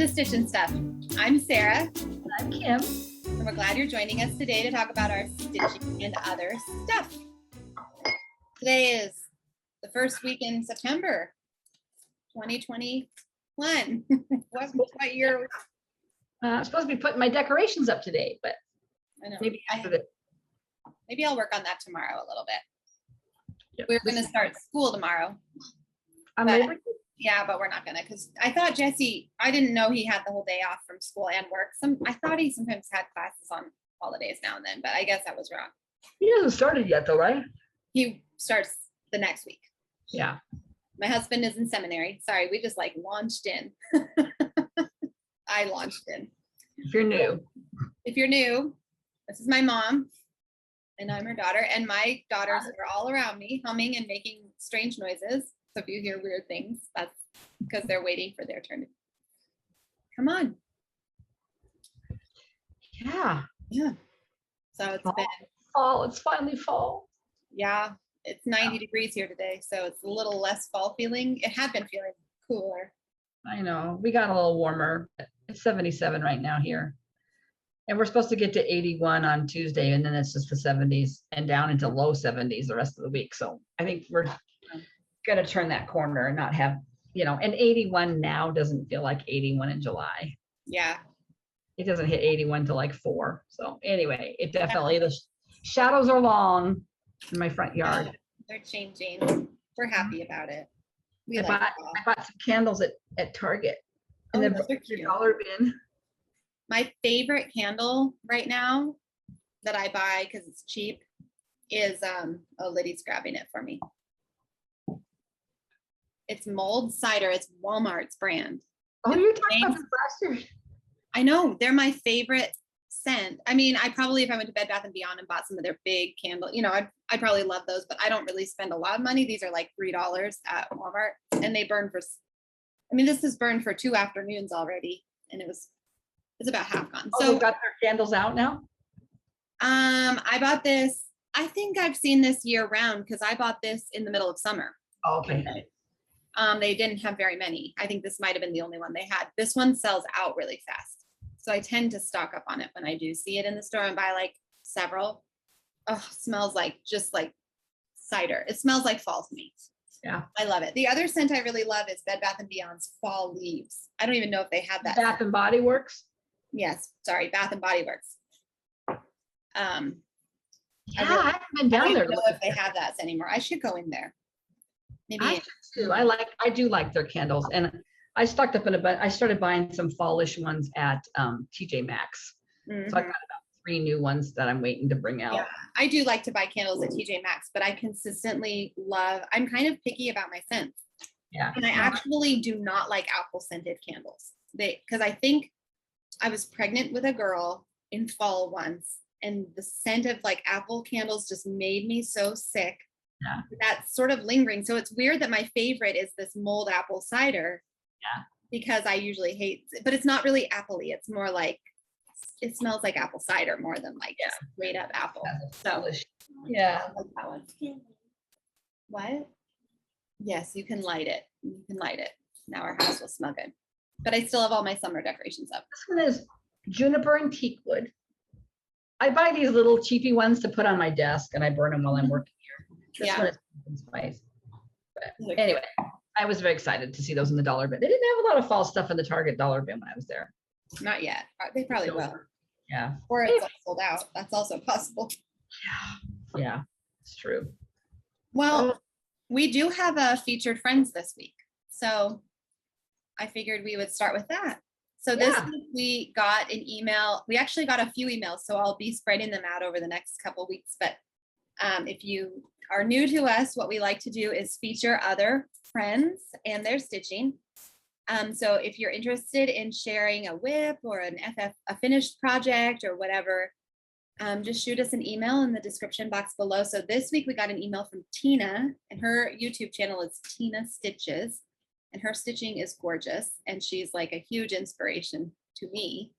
to Stitch and Stuff. I'm Sarah. And I'm Kim. And we're glad you're joining us today to talk about our stitching and other stuff. Today is the first week in September 2021. What year? I'm supposed to be putting my decorations up today, but I know. maybe after that. Maybe I'll work on that tomorrow a little bit. Yep. We're going to start school tomorrow. Yeah, but we're not gonna, because I thought Jesse, I didn't know he had the whole day off from school and work. I thought he sometimes had classes on holidays now and then, but I guess I was wrong. He hasn't started yet though, right? He starts the next week. Yeah. My husband is in seminary. Sorry, we just like launched in. I launched in. If you're new. If you're new, this is my mom and I'm her daughter, and my daughters are all around me humming and making strange noises. So if you hear weird things, that's because they're waiting for their turn. Come on. Yeah. Yeah. So it's been fall. It's finally fall. Yeah, it's 90 degrees here today, so it's a little less fall feeling. It had been feeling cooler. I know. We got a little warmer. It's 77 right now here. And we're supposed to get to 81 on Tuesday, and then it's just the 70s and down into low 70s the rest of the week. So I think we're gonna turn that corner and not have, and 81 now doesn't feel like 81 in July. Yeah. It doesn't hit 81 till like 4. So anyway, it definitely, the shadows are long in my front yard. They're changing. We're happy about it. I bought some candles at Target in the $1 bin. My favorite candle right now that I buy because it's cheap is Liddy's grabbing it for me. It's mulled cider. It's Walmart's brand. Oh, you're talking about this last year. I know. They're my favorite scent. I mean, I probably, if I went to Bed Bath & Beyond and bought some of their big candle, I'd probably love those, but I don't really spend a lot of money. These are like $3 at Walmart, and they burn for, this is burned for 2 afternoons already, and it's about half gone. Oh, So they got their candles out now? I bought this, I think I've seen this year round because I bought this in the middle of summer. Oh, okay. They didn't have very many. I think this might have been the only one they had. This one sells out really fast. So I tend to stock up on it when I do see it in the store and buy like several. Oh, smells like just like cider. It smells like fall to me. Yeah. I love it. The other scent I really love is Bed Bath & Beyond's Fall Leaves. I don't even know if they have that. Bath and Body Works? Yes. Sorry. Bath and Body Works. Yeah, I haven't been down there. I don't know if they have that anymore. I should go in there. Maybe I should too. I do like their candles, and I stocked up I started buying some fallish ones at TJ Maxx. Mm-hmm. So I got about 3 new ones that I'm waiting to bring out. Yeah, I do like to buy candles at TJ Maxx, but I consistently I'm kind of picky about my scents. Yeah. And I actually do not like apple scented candles. Because I think I was pregnant with a girl in fall once, and the scent of like apple candles just made me so sick. Yeah. That's sort of lingering. So it's weird that my favorite is this mulled apple cider. Yeah. Because I usually hate, but it's not really appley. It's more like, it smells like apple cider more than like straight up apple. So yeah. I like that one. What? Yes, you can light it. You can light it. Now our house will smell good. But I still have all my summer decorations up. This one is juniper and teak wood. I buy these little cheapy ones to put on my desk, and I burn them while I'm working here. This one is pumpkin spice. But anyway, I was very excited to see those in the $1 bin. They didn't have a lot of fall stuff in the Target $1 bin when I was there. Not yet. They probably will. Yeah. Or it's sold out. That's also possible. Yeah, it's true. Well, we do have a featured friends this week. So I figured we would start with that. So this week we got an email. We actually got a few emails, so I'll be spreading them out over the next couple weeks. But if you are new to us, what we like to do is feature other friends and their stitching. So if you're interested in sharing a WIP or a finished project or whatever, just shoot us an email in the description box below. So this week we got an email from Tina, and her YouTube channel is Tina Stitches, and her stitching is gorgeous, and she's like a huge inspiration to me.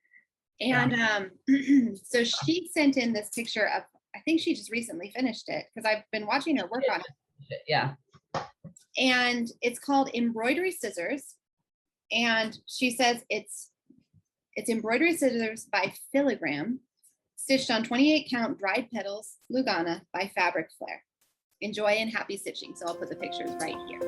And so she sent in this picture of, I think she just recently finished it because I've been watching her work on it. Yeah. And it's called Embroidery Scissors. And she says it's It's embroidery scissors by Filigram, stitched on 28 count dried petals, Lugana by Fabric Flair. Enjoy and happy stitching. So I'll put the pictures right here.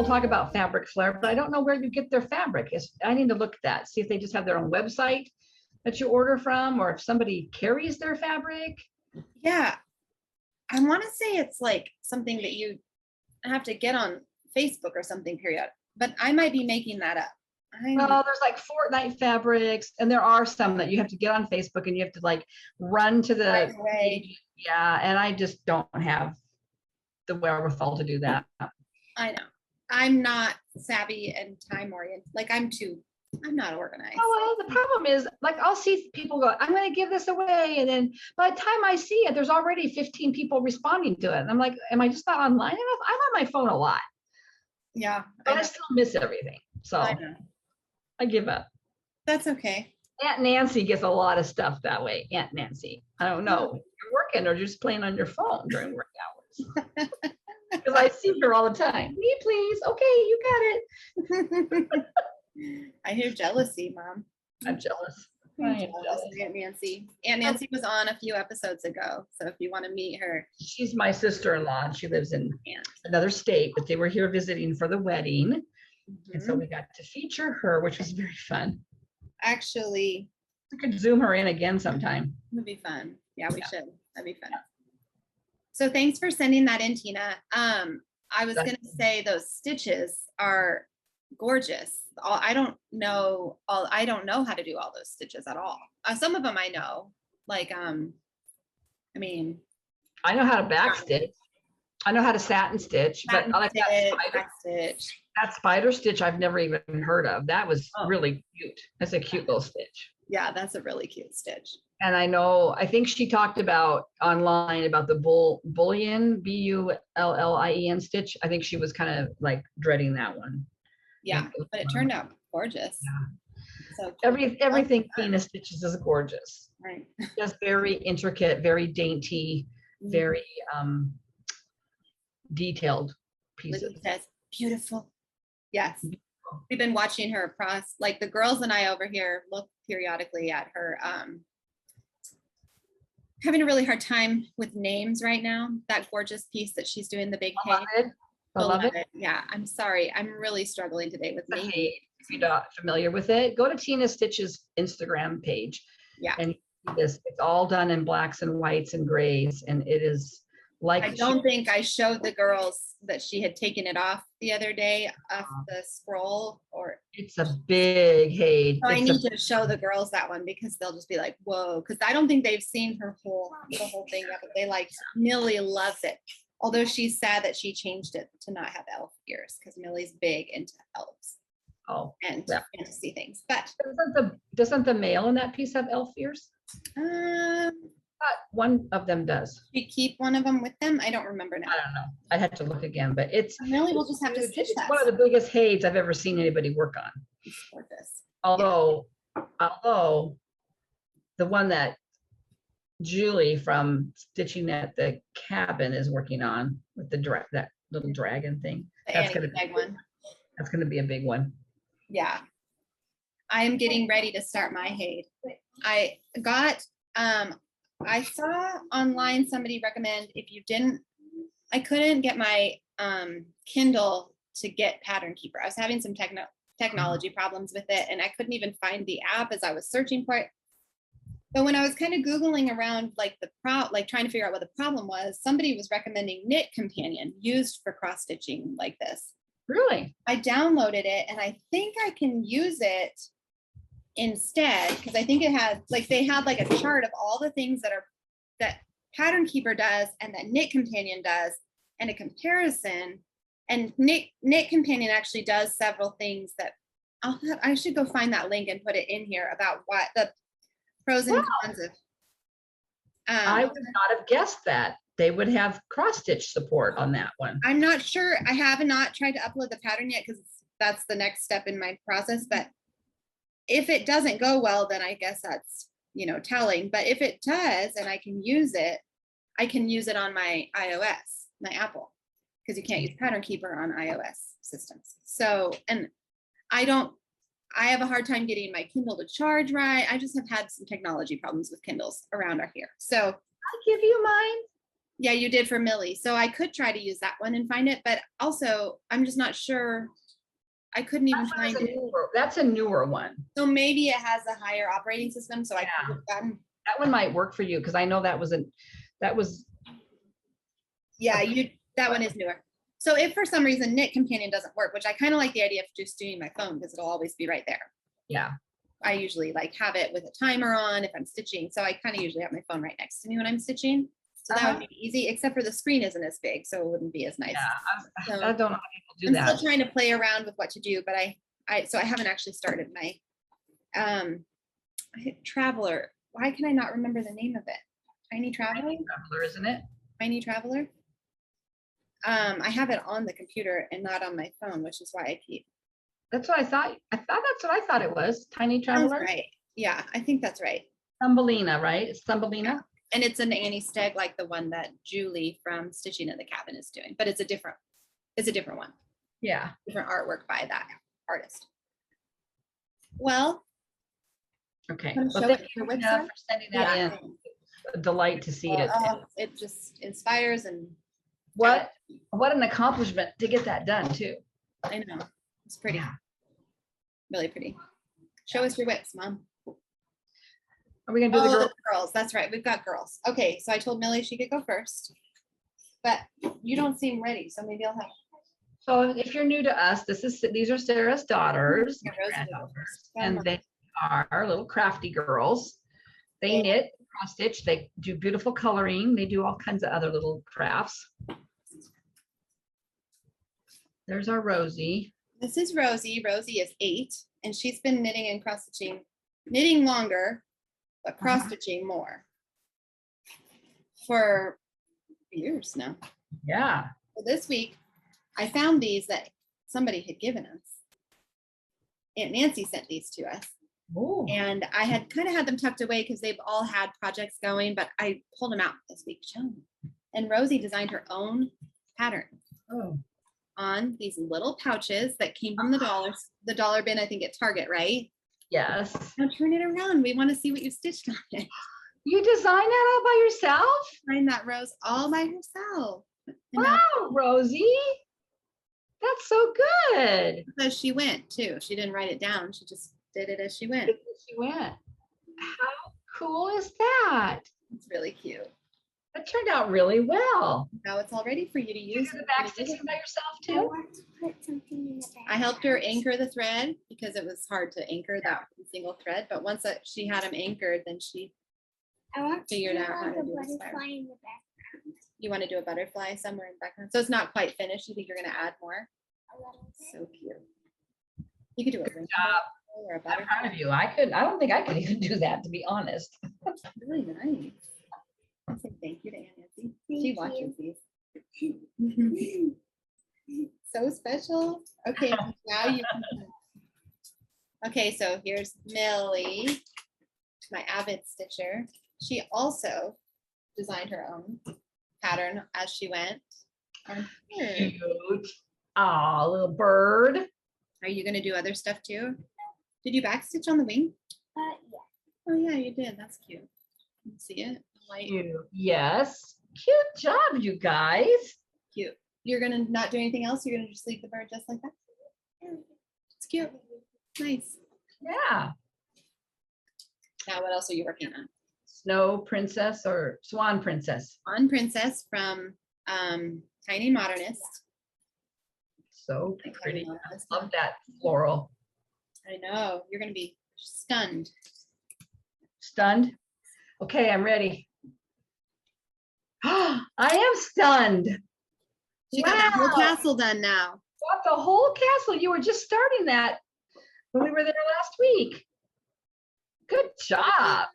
Talk about Fabric Flair, but I don't know where you get their fabric. I need to look at that, see if they just have their own website that you order from, or if somebody carries their fabric. Yeah, I want to say it's like something that you have to get on Facebook or something, period. But I might be making that up. Well, there's like Fortnite fabrics, and there are some that you have to get on Facebook and you have to like run to the page. Yeah, and I just don't have the wherewithal to do that. I know. I'm not savvy and time oriented. Like I'm not organized. Oh, well, the problem is, like, I'll see people go, I'm going to give this away. And then by the time I see it, there's already 15 people responding to it. And I'm like, am I just not online enough? I'm on my phone a lot. Yeah. But I still miss everything. So I give up. That's okay. Aunt Nancy gets a lot of stuff that way. Aunt Nancy. I don't know. You're working or just playing on your phone during work hours. Because I see her all the time. Me, please. Okay, you got it. I hear jealousy, Mom. I'm jealous. I'm jealous of Aunt Nancy. Aunt Nancy was on a few episodes ago. So if you want to meet her. She's my sister-in-law, and she lives in another state, but they were here visiting for the wedding. Mm-hmm. And so we got to feature her, which was very fun. Actually, we could Zoom her in again sometime. It would be fun. Yeah, we should. That'd be fun. So thanks for sending that in, Tina. I was going to say those stitches are gorgeous. I don't know how to do all those stitches at all. Some of them I know, like, I know how to back stitch. I know how to satin stitch, but I like that spider stitch I've never even heard of. That was really cute. That's a cute little stitch. Yeah, that's a really cute stitch. And I think she talked about online about the bullion, Bullien stitch. I think she was kind of like dreading that one. Yeah, but it turned out gorgeous. Yeah. So everything Tina stitches is gorgeous. Right. Just very intricate, very dainty, very detailed pieces. Says, beautiful. Yes. Beautiful. We've been watching her across, like the girls and I over here look periodically at her. Having a really hard time with names right now. That gorgeous piece that she's doing, the big head. Beloved. Yeah, I'm sorry. I'm really struggling today with names. If you're not familiar with it, go to Tina Stitch's Instagram page. Yeah. And it's all done in blacks and whites and grays. And it is like, I don't think I showed the girls that she had taken it off the other day off the scroll, or it's a big head. So I need to show the girls that one because they'll just be like, whoa, because I don't think they've seen the whole thing yet, but they like, Millie loves it. Although she's sad that she changed it to not have elf ears because Millie's big into elves. Oh, and fantasy things. But doesn't the male in that piece have elf ears? One of them does. You keep one of them with them? I don't remember now. I don't know. I had to look again, but it's Millie will just have to stitch that. One of the biggest heids I've ever seen anybody work on. It's gorgeous. Although the one that Julie from Stitching at the Cabin is working on with that little dragon thing. That's gonna be a big one. Yeah. I am getting ready to start my Haid. I got, I saw online somebody recommend if you didn't, I couldn't get my Kindle to get Pattern Keeper. I was having some technology problems with it, and I couldn't even find the app as I was searching for it. But when I was kind of Googling around, like trying to figure out what the problem was, somebody was recommending Knit Companion used for cross stitching like this. Really? I downloaded it, and I think I can use it instead, because I think it had like, they had like a chart of all the things that Pattern Keeper does and that Knit Companion does, and a comparison. And Knit Companion actually does several things that I should go find that link and put it in here about what the pros and cons of. I would not have guessed that they would have cross stitch support on that one. I'm not sure. I have not tried to upload the pattern yet because that's the next step in my process. But if it doesn't go well, then I guess that's, you know, telling. But if it does and I can use it on my iOS, my Apple, because you can't use Pattern Keeper on iOS systems. So, and I have a hard time getting my Kindle to charge right. I just have had some technology problems with Kindles around here. So I'll give you mine. Yeah, you did for Millie. So I could try to use that one and find it, but also I'm just not sure. I couldn't even find it. That's a newer one. So maybe it has a higher operating system. So I could have gotten. That one might work for you because I know that was. Yeah, that one is newer. So if for some reason Knit Companion doesn't work, which I kind of like the idea of just doing my phone because it'll always be right there. Yeah. I usually like have it with a timer on if I'm stitching. So I kind of usually have my phone right next to me when I'm stitching. So that would be easy, except for the screen isn't as big, so it wouldn't be as nice. Yeah, I don't know how people do I'm that. still trying to play around with what to do, but so I haven't actually started my Traveler. Why can I not remember the name of it? Tiny Traveler? Tiny Traveler, isn't it? Tiny Traveler. I have it on the computer and not on my phone, which is why I keep. That's what I thought. That's what I thought it was. Tiny Traveler. Sounds right. Yeah, I think that's right. Thumbelina, right? It's Thumbelina. Yeah. And it's an Annie Stegg, like the one that Julie from Stitching in the Cabin is doing, but it's a different one. Yeah. Different artwork by that artist. Well. Okay. Well, thank you for sending that in. A delight to see it. It just inspires and. What an accomplishment to get that done too. I know. It's pretty. Yeah. Really pretty. Show us your whips, Mom. Are we gonna do the girls? That's right. We've got girls. Okay, so I told Millie she could go first, but you don't seem ready, so maybe I'll have. So if you're new to us, these are Sarah's daughters, and they are little crafty girls. They knit, cross stitch. They do beautiful coloring. They do all kinds of other little crafts. There's our Rosie. This is Rosie. Rosie is 8, and she's been knitting and cross stitching, knitting longer, but cross stitching more for years now. Yeah. So this week, I found these that somebody had given us. Aunt Nancy sent these to us. Ooh. And I had kind of had them tucked away because they've all had projects going, but I pulled them out this week to show them. And Rosie designed her own pattern on these little pouches that came from the dollar bin, I think at Target, right? Yes. Now turn it around. We want to see what you stitched on it. You designed that all by yourself? Designed that, Rose, all by herself. Wow, Rosie. That's so good. Because she went too. She didn't write it down. She just did it as she went. How cool is that? It's really cute. That turned out really well. Now it's all ready for you to use. You did the back stitching by yourself too? I want to put something in the back. I helped her anchor the thread because it was hard to anchor that single thread. But once she had them anchored, then she figured out how to do a butterfly in the background. You want to do a butterfly somewhere in the background? So it's not quite finished. You think you're going to add more? A little bit. So cute. You could do a good job. Or a I'm butterfly. proud of you. I don't think I could even do that, to be honest. Really nice. I say thank you to Aunt Nancy. She watches these. So special. Okay, now you can. Okay, so here's Millie, my avid stitcher. She also designed her own pattern as she went. Cute. Aw, little bird. Are you going to do other stuff too? Did you backstitch on the wing? Yeah. Oh yeah, you did. That's cute. Can you see it? Light. Cute. Yes. Cute job, you guys. Cute. You're gonna not do anything else? You're gonna just leave the bird just like that? It's cute. Nice. Yeah. Now what else are you working on? Snow Princess or Swan Princess. On Princess from Tiny Modernist. So I kinda pretty. love this Love one. that floral. I know. You're gonna be stunned. Stunned? Okay, I'm ready. I am stunned. She got the whole Wow. castle done now. Got the whole castle. You were just starting that when we were there last week. Good job.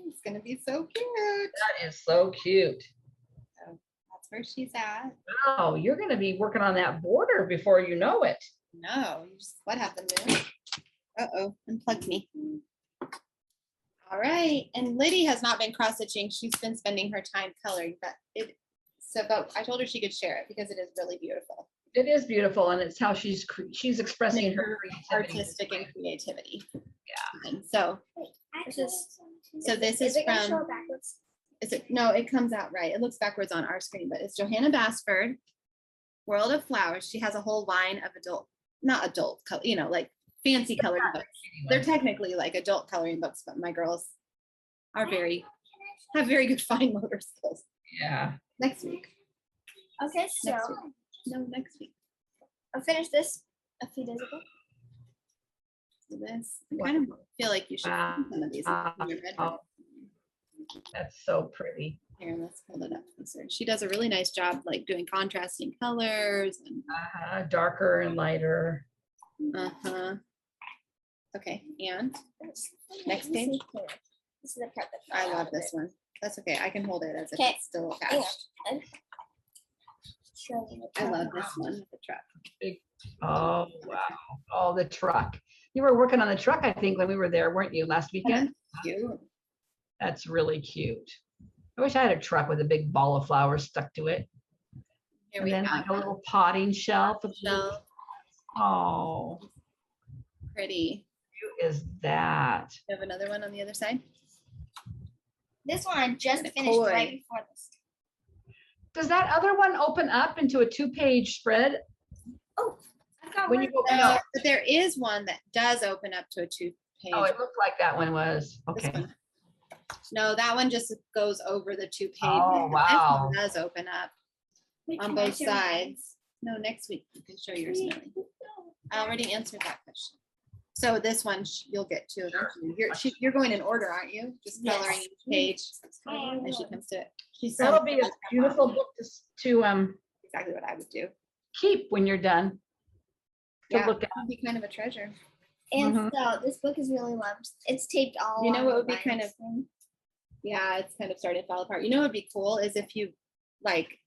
It's gonna be so cute. That is so cute. That's where she's at. Wow, you're going to be working on that border before you know it. No, you just what happened there? Uh-oh, unplugged me. All right, and Liddy has not been cross-stitching. She's been spending her time coloring, but I told her she could share it because it is really beautiful. It is beautiful, and it's how she's expressing her creativity. Artistic and creativity. Yeah. And so this is it gonna from- show backwards? no, it comes out right. It looks backwards on our screen, but it's Johanna Basford, World of Flowers. She has a whole line of not adult, like fancy coloring books. They're technically like adult coloring books, but my girls are have very good fine motor skills. Yeah. Next week. Okay, so Next week. No, next week. I finished this a few days ago. So this, I kind of feel like you should find some of these in your bedroom. Oh, that's so pretty. Here, let's hold it up closer. She does a really nice job, like doing contrasting colors and Darker and lighter. Okay, and Next Let me page. see here. This is the part that I fell out love of this it. one. That's okay. I can hold it as if Okay. it's still Hang on. attached. I'm showing you the I top love now. this one with the truck. Oh, wow. Oh, the truck. You were working on the truck, I think, when we were there, weren't you, last weekend? Cute. That's really cute. I wish I had a truck with a big ball of flowers stuck to it. Here And we then have like a little potting shelf. With little- shelf. Oh, Pretty. cute is that? You have another one on the other side? This one I just And a finished koi. right before this. Does that other one open up into a 2-page spread? Oh, I've got When one. you go No, back? but there is one that does open up to a 2-page. Oh, it looked like that one was. This Okay. one. No, that one just goes over the 2 pages. Oh, This one wow. does open up Wait, on can I both show mine? sides. No, next week you can show yours, Millie. I already answered that question. So this one you'll get to eventually. You're going in order, aren't you? Just Yes. coloring each page Oh, as she comes to it. She's That'll be a beautiful book to exactly what I would do. keep when you're done. To Yeah, look at. it'd be kind of a treasure. And Mhm. so this book is really loved. It's taped all. You know along what the would be kind lines of- thing. Yeah, it's kind of starting to fall apart. You know what would be cool is if you like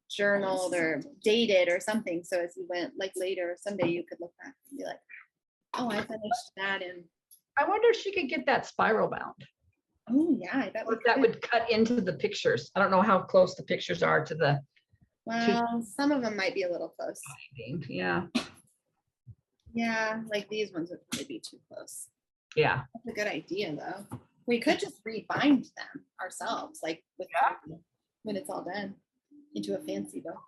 journaled or dated or something. So as you went like later, someday you could look back and be like, oh, I finished that in, I wonder if she could get that spiral bound. oh yeah, I bet Or we if that could. would cut into the pictures. I don't know how close the pictures are to the Well, some of them might be a little close. binding. Yeah. Yeah, like these ones would probably be too close. Yeah. That's a good idea though. We could just rebind them ourselves, like with when it's all done into a fancy book,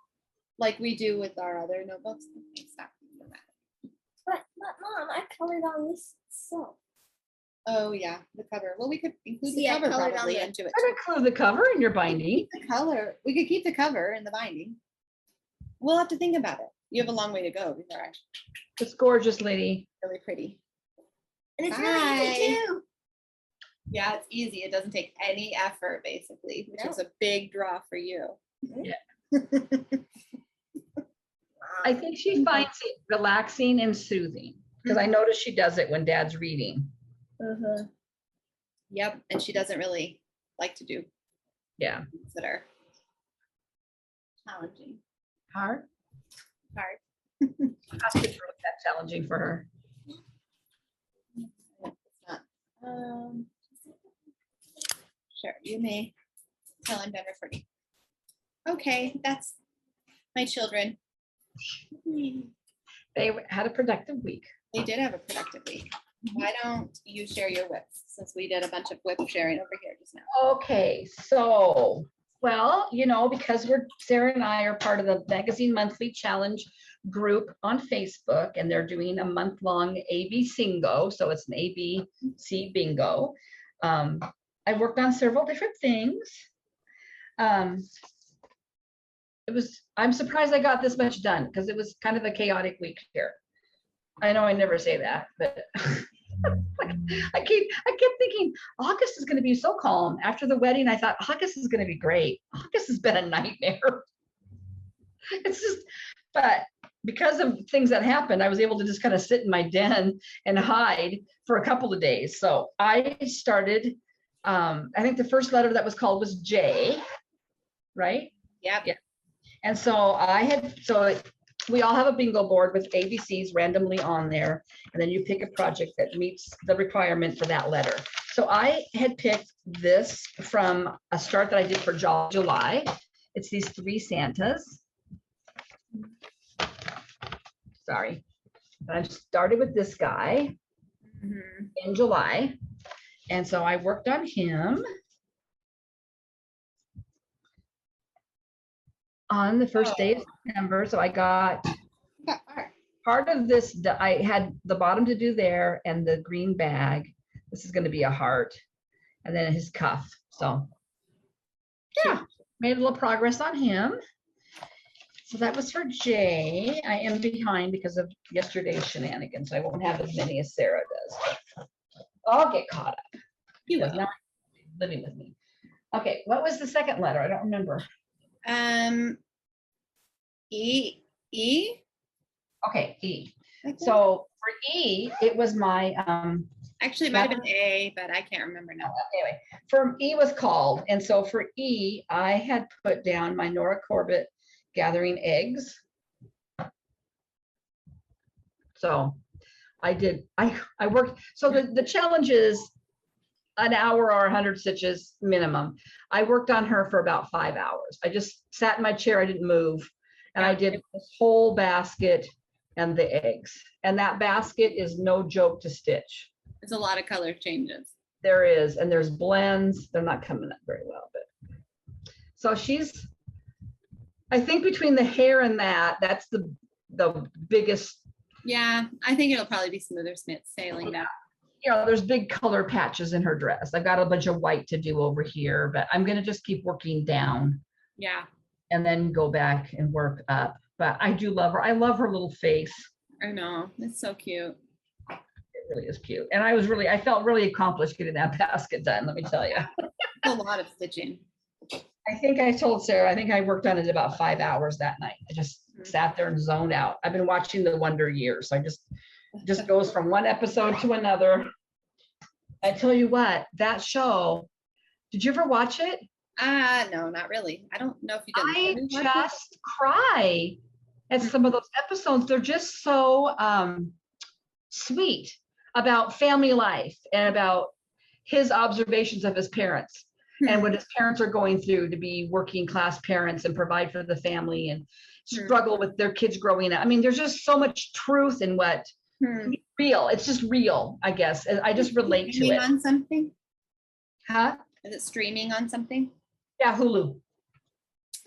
like we do with our other notebooks. Okay, stop doing that. But mom, I colored on this so. Oh yeah, the cover. Well, we could include the See, I cover colored on probably the- into it. I too. could include the cover in your binding. The color. We could keep the cover in the binding. We'll have to think about it. You have a long way to go before I It's gorgeous, lady. really pretty. And it's really easy Bye. too. Yeah, it's easy. It doesn't take any effort, basically, which is a big draw for you. Yeah. I think she finds it relaxing and soothing because I notice she does it when dad's reading. Yep, and she doesn't really like to do Yeah. things that are challenging. Hard. Hard. That's good for that challenging for her. It's not. Sure, you may tell I'm done recording. Okay, that's my children. They had a productive week. They did have a productive week. Why don't you share your whips, since we did a bunch of whip sharing over here just now? Okay, so, well, you know, because Sarah and I are part of the Magazine Monthly Challenge group on Facebook, and they're doing a month-long AB Singo, so it's an ABC bingo. I worked on several different things. I'm surprised I got this much done because it was kind of a chaotic week here. I know I never say that, but I kept thinking August is going to be so calm. After the wedding, I thought August is going to be great. August has been a nightmare. It's just, but because of things that happened, I was able to just kind of sit in my den and hide for a couple of days. So I started, I think the first letter that was called was J, right? Yep. Yeah. And so we all have a bingo board with ABCs randomly on there, and then you pick a project that meets the requirement for that letter. So I had picked this from a start that I did for July. It's these 3 Santas. Sorry. But I started with this guy in July. And so I worked on him on the first day of September. So I got part of this. I had the bottom to do there and the green bag. This is going to be a heart, and then his cuff. So yeah, made a little progress on him. So that was for Jay. I am behind because of yesterday's shenanigans. I won't have as many as Sarah does. But I'll get caught up. You will. Not living with me. Okay, what was the second letter? I don't remember. E. Okay, E. So for E, it was my actually it might have been A, but I can't remember now. Anyway, for E was called, and so for E, I had put down my Nora Corbett Gathering Eggs. So I did. I worked. So the challenge is an hour or 100 stitches minimum. I worked on her for about 5 hours. I just sat in my chair. I didn't move. And I did this whole basket and the eggs. And that basket is no joke to stitch. It's a lot of color changes. There is. And there's blends. They're not coming up very well. But so she's, I think between the hair and that's the biggest. Yeah, I think it'll probably be smoother sailing now. You know, there's big color patches in her dress. I've got a bunch of white to do over here, but I'm going to just keep working down. Yeah. And then go back and work up. But I do love her. I love her little face. I know. It's so cute. It really is cute. And I felt really accomplished getting that basket done, let me tell you. A lot of stitching. I think I told Sarah, I think I worked on it about 5 hours that night. I just sat there and zoned out. I've been watching The Wonder Years. So I just goes from one episode to another. I tell you what, that show, did you ever watch it? No, not really. I don't know if you did. I just cry at some of those episodes. They're just so sweet about family life and about his observations of his parents and what his parents are going through to be working class parents and provide for the family and struggle with their kids growing up. I mean, there's just so much truth in what real. It's just real, I guess. I just relate to it. On something? Huh? Is it streaming on something? Yeah, Hulu.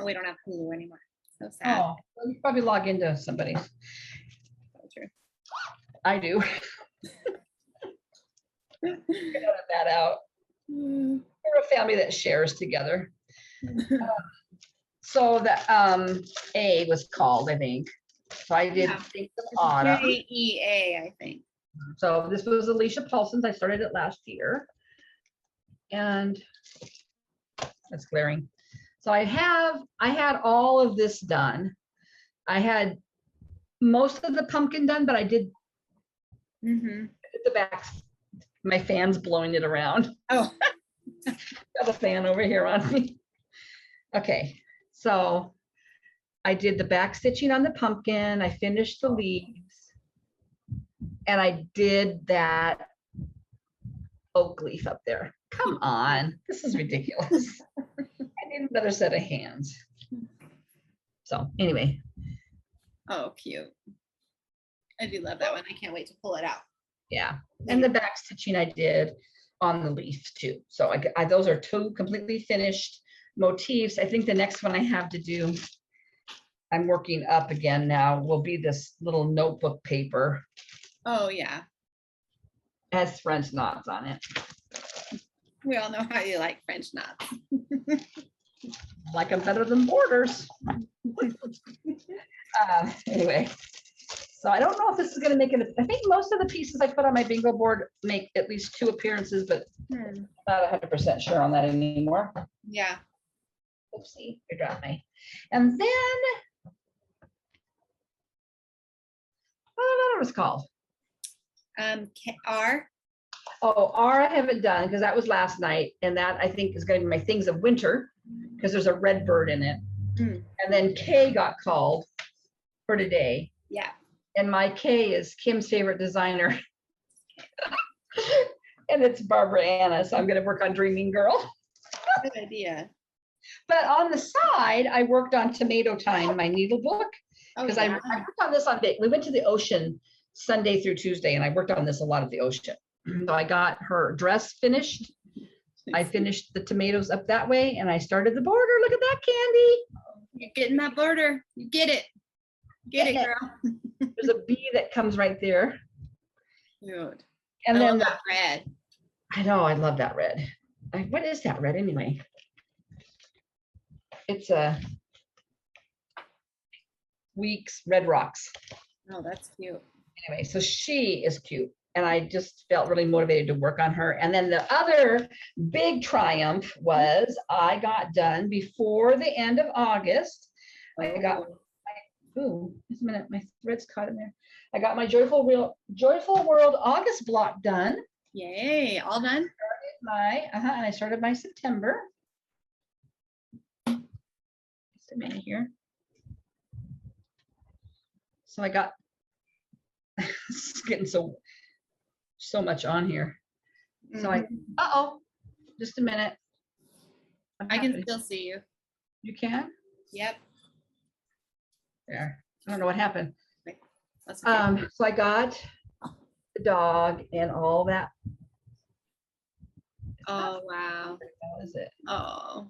Oh, we don't have Hulu anymore. So sad. Oh, well, you probably log into somebody's. That's true. I do. Edit that out. We're a family that shares together. So the A was called, I think. So I did think of autumn. J-E-A, I think. So this was Alicia Paulson's. I started it last year. And that's glaring. So I had all of this done. I had most of the pumpkin done, but I did the back. My fan's blowing it around. Oh, got a fan over here on me. Okay, so I did the back stitching on the pumpkin. I finished the leaves, and I did that oak leaf up there. Come on, this is ridiculous. I need another set of hands. So anyway. Oh, cute. I do love that one. I can't wait to pull it out. Yeah, and the back stitching I did on the leaf too. So I those are 2 completely finished motifs. I think the next one I have to do, I'm working up again now, will be this little notebook paper. Oh yeah. Has French knots on it. We all know how you like French knots. Like them better than borders. Anyway, so I don't know if this is going to make it. I think most of the pieces I put on my bingo board make at least 2 appearances, but I'm not 100% sure on that anymore. Yeah. Oopsie, I dropped my. And then, what it was called? R. Oh, R I haven't done because that was last night, and that I think is going to be my things of winter because there's a red bird in it. And then K got called for today. Yeah. And my K is Kim's favorite designer. And it's Barbara Anna, so I'm going to work on Dreaming Girl. Good idea. But on the side, I worked on Tomato Time, my needle book, because I worked on this on big. We went to the ocean Sunday through Tuesday, and I worked on this a lot at the ocean. So I got her dress finished. I finished the tomatoes up that way, and I started the border. Look at that, Candy. You're getting that border. You get it. Get it, girl. There's a bee that comes right there. Dude. And then that red. I know, I love that red. What is that red anyway? It's a Weeks Red Rocks. Oh, that's cute. Anyway, so she is cute. And I just felt really motivated to work on her. And then the other big triumph was I got done before the end of August. I got ooh, just a minute, my thread's caught in there. I got my Joyful World August block done. Yay, all done? And I started my September. Just a minute here. So I got it's getting so much on here. So just a minute. I can still see you. You can? Yep. There. I don't know what happened. That's okay. So I got the dog and all that. Oh wow. What is it? Oh.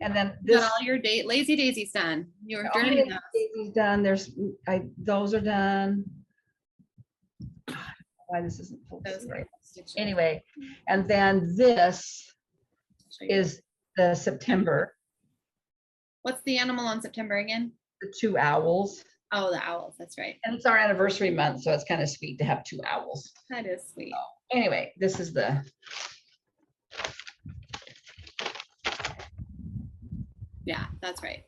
And then You this got all your lazy daisies done. You were all doing the daisies done. Those are done. Why this isn't focused right. Anyway, and then this is the September. What's the animal on September again? The 2 owls. Oh, the owls. That's right. And it's our anniversary month, so it's kind of sweet to have 2 owls. That is sweet. Anyway, this is the Yeah, that's right.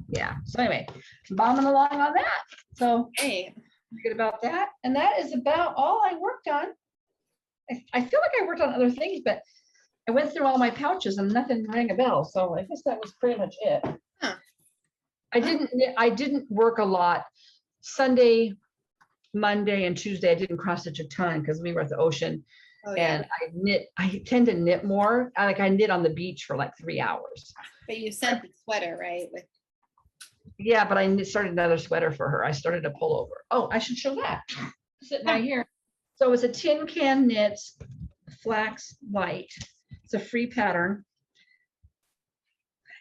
yeah. So anyway, bombing along on that. So Hey, good about that. And that is about all I worked on. I feel like I worked on other things, but I went through all my pouches and nothing rang a bell. So I guess that was pretty much it. Huh. I didn't work a lot. Sunday, Monday, and Tuesday, I didn't cross stitch a ton because we were at the ocean. oh, yeah. And I tend to knit more. I knit on the beach for like 3 hours. But you sent the sweater, right? With Yeah, but I started another sweater for her. I started a pullover. Oh, I should show that. Sitting right here. So it's a Tin Can Knits Flax White. It's a free pattern.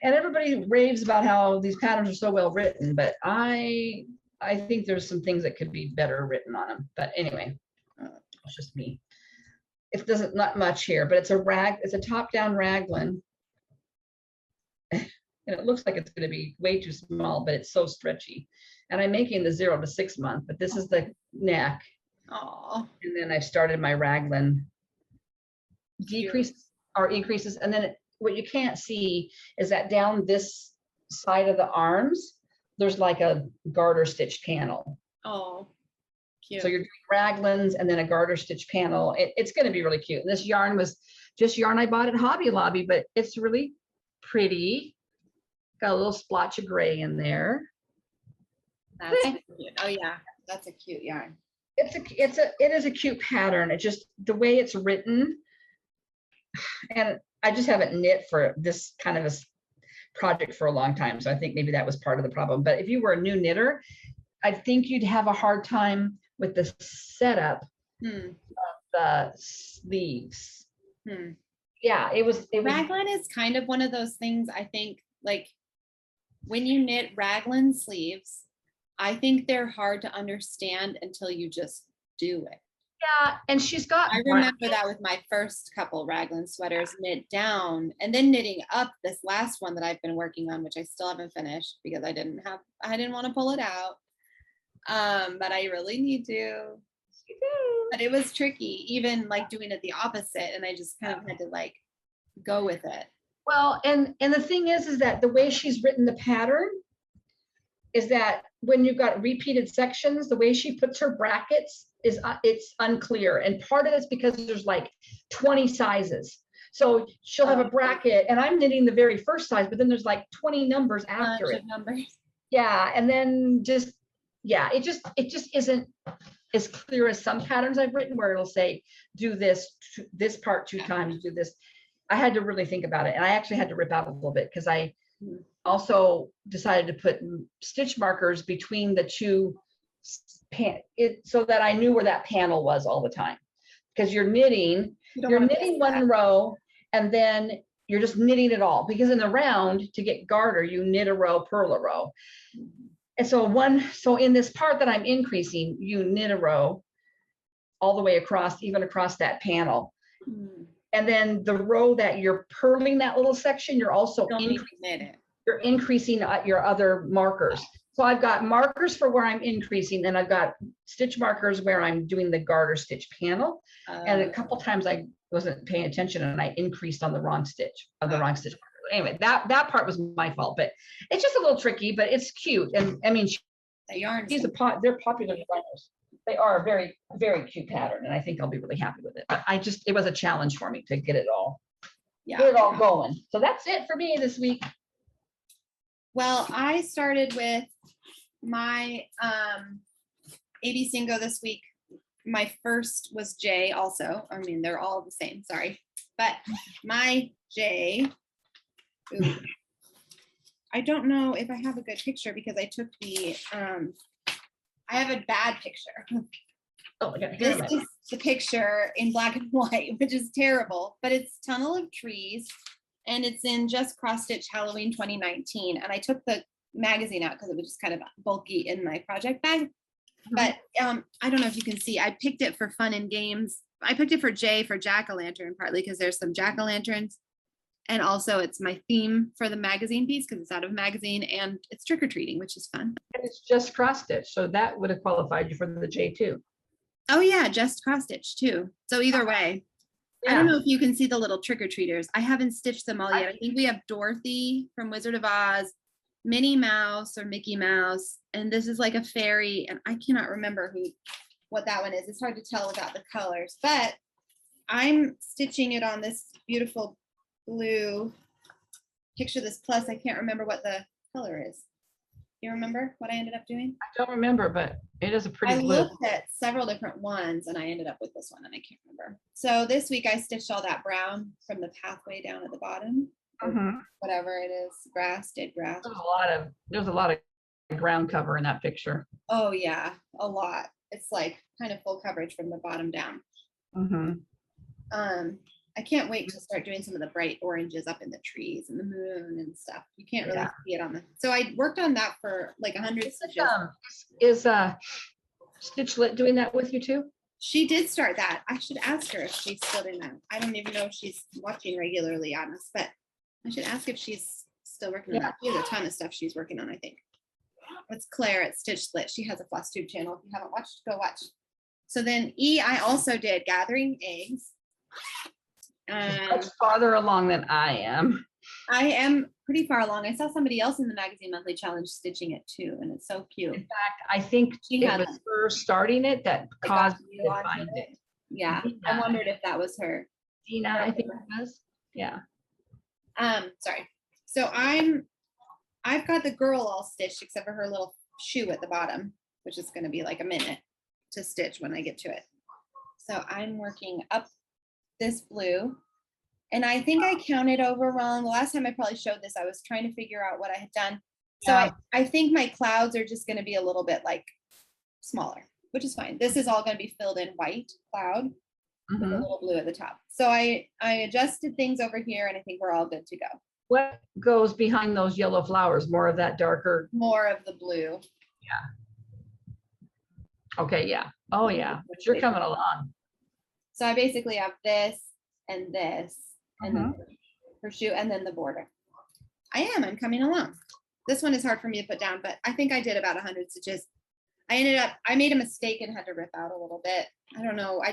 And everybody raves about how these patterns are so well written, but I think there's some things that could be better written on them. But anyway, it's just me. It doesn't, not much here, but it's a top-down raglan. And it looks like it's going to be way too small, but it's so stretchy. And I'm making the 0 to 6 month, but this is the neck. oh, And then I've started my raglan decreases or increases. And then what you can't see is that down this side of the arms, there's like a garter stitch panel. oh, cute. So you're doing raglans and then a garter stitch panel. It's going to be really cute. And this yarn was just yarn I bought at Hobby Lobby, but it's really pretty. Got a little splotch of gray in there. That's cute. Oh yeah, that's a cute yarn. It is a cute pattern. It just the way it's written, and I just haven't knit for this kind of a project for a long time. So I think maybe that was part of the problem. But if you were a new knitter, I think you'd have a hard time with the setup Hmm. the sleeves. Hmm. Yeah, it was Raglan is kind of one of those things, I think, like when you knit raglan sleeves, I think they're hard to understand until you just do it. yeah, and she's got I remember that with my first couple raglan sweaters, knit down and then knitting up this last one that I've been working on, which I still haven't finished because I didn't want to pull it out. But I really need to. But it was tricky, even like doing it the opposite, and I just kind of had to like go with it. Well, and the thing is that the way she's written the pattern is that when you've got repeated sections, the way she puts her brackets is it's unclear, and part of it's because there's like 20 sizes. So she'll have a bracket, and I'm knitting the very first size, but then there's like 20 numbers after it. Numbers. Yeah, and then it just isn't as clear as some patterns I've written where it'll say do this part 2 times, do this. I had to really think about it, and I actually had to rip out a little bit because I also decided to put stitch markers between the 2 so that I knew where that panel was all the time. Because you're knitting one row and then you're just knitting it all, because in the round to get garter you knit a row, purl a row. And so in this part that I'm increasing, you knit a row all the way across, even across that panel. And then the row that you're purling that little section, you're also increasing your other markers. So I've got markers for where I'm increasing, and I've got stitch markers where I'm doing the garter stitch panel. And a couple times I wasn't paying attention and I increased on the wrong stitch, Anyway, that part was my fault, but it's just a little tricky, but it's cute. And I mean, they're popular designers. They are a very, very cute pattern, and I think I'll be really happy with it. But it was a challenge for me to get it all going. So that's it for me this week. Well, I started with my AB Singo this week. My first was J also. I mean, they're all the same, sorry. But my J, I don't know if I have a good picture because I took the, I have a bad picture. Oh, I got This is the picture in black and white, which is terrible, but it's Tunnel of Trees, and it's in Just Cross Stitch Halloween 2019. And I took the magazine out because it was just kind of bulky in my project bag. But I don't know if you can see, I picked it for fun and games. I picked it for J for jack-o'-lantern, partly because there's some jack-o'-lanterns. And also it's my theme for the magazine piece because it's out of magazine, and it's trick-or-treating, which is fun. And it's just cross stitch. So that would have qualified you for the J too. Oh yeah, just cross stitch too. So either way, I don't know if you can see the little trick-or-treaters. I haven't stitched them all yet. I think we have Dorothy from Wizard of Oz, Minnie Mouse or Mickey Mouse, and this is like a fairy, and I cannot remember what that one is. It's hard to tell without the colors, but I'm stitching it on this beautiful blue. Picture this plus, I can't remember what the color is. You remember what I ended up doing? I don't remember, but it is a pretty I blue. looked at several different ones and I ended up with this one and I can't remember. So this week I stitched all that brown from the pathway down at the bottom. Whatever it is, dead grass. There's a lot of ground cover in that picture. Oh yeah, a lot. It's like kind of full coverage from the bottom down. I can't wait to start doing some of the bright oranges up in the trees and the moon and stuff. You can't really see it on the. So I worked on that for like 100 stitches. Is Stitch Lit doing that with you too? She did start that. I should ask her if she's still doing that. I don't even know if she's watching regularly on us, but I should ask if she's still working on that. She has a ton of stuff she's working on, I think. It's Claire at Stitch Lit. She has a Flosstube channel. If you haven't watched, go watch. So then E, I also did Gathering Eggs. Much farther along than I am. I am pretty far along. I saw somebody else in the Magazine Monthly Challenge stitching it too, and it's so cute. In fact, I think it was her starting it that caused me to find it. Yeah, I wondered if that was her. Dina, I think it was. Yeah. Sorry. So I've got the girl all stitched except for her little shoe at the bottom, which is going to be like a minute to stitch when I get to it. So I'm working up this blue, and I think I counted over wrong. The last time I probably showed this, I was trying to figure out what I had done. So I think my clouds are just going to be a little bit like smaller, which is fine. This is all going to be filled in white cloud with a Mhm. little blue at the top. So I adjusted things over here, and I think we're all good to go. What goes behind those yellow flowers? More of that darker. More of the blue. Okay, yeah. Oh, yeah. But you're coming along. So I basically have this and this, and then her shoe, and then the border. I'm coming along. This one is hard for me to put down, but I think I did about 100 stitches. I made a mistake and had to rip out a little bit. I don't know. I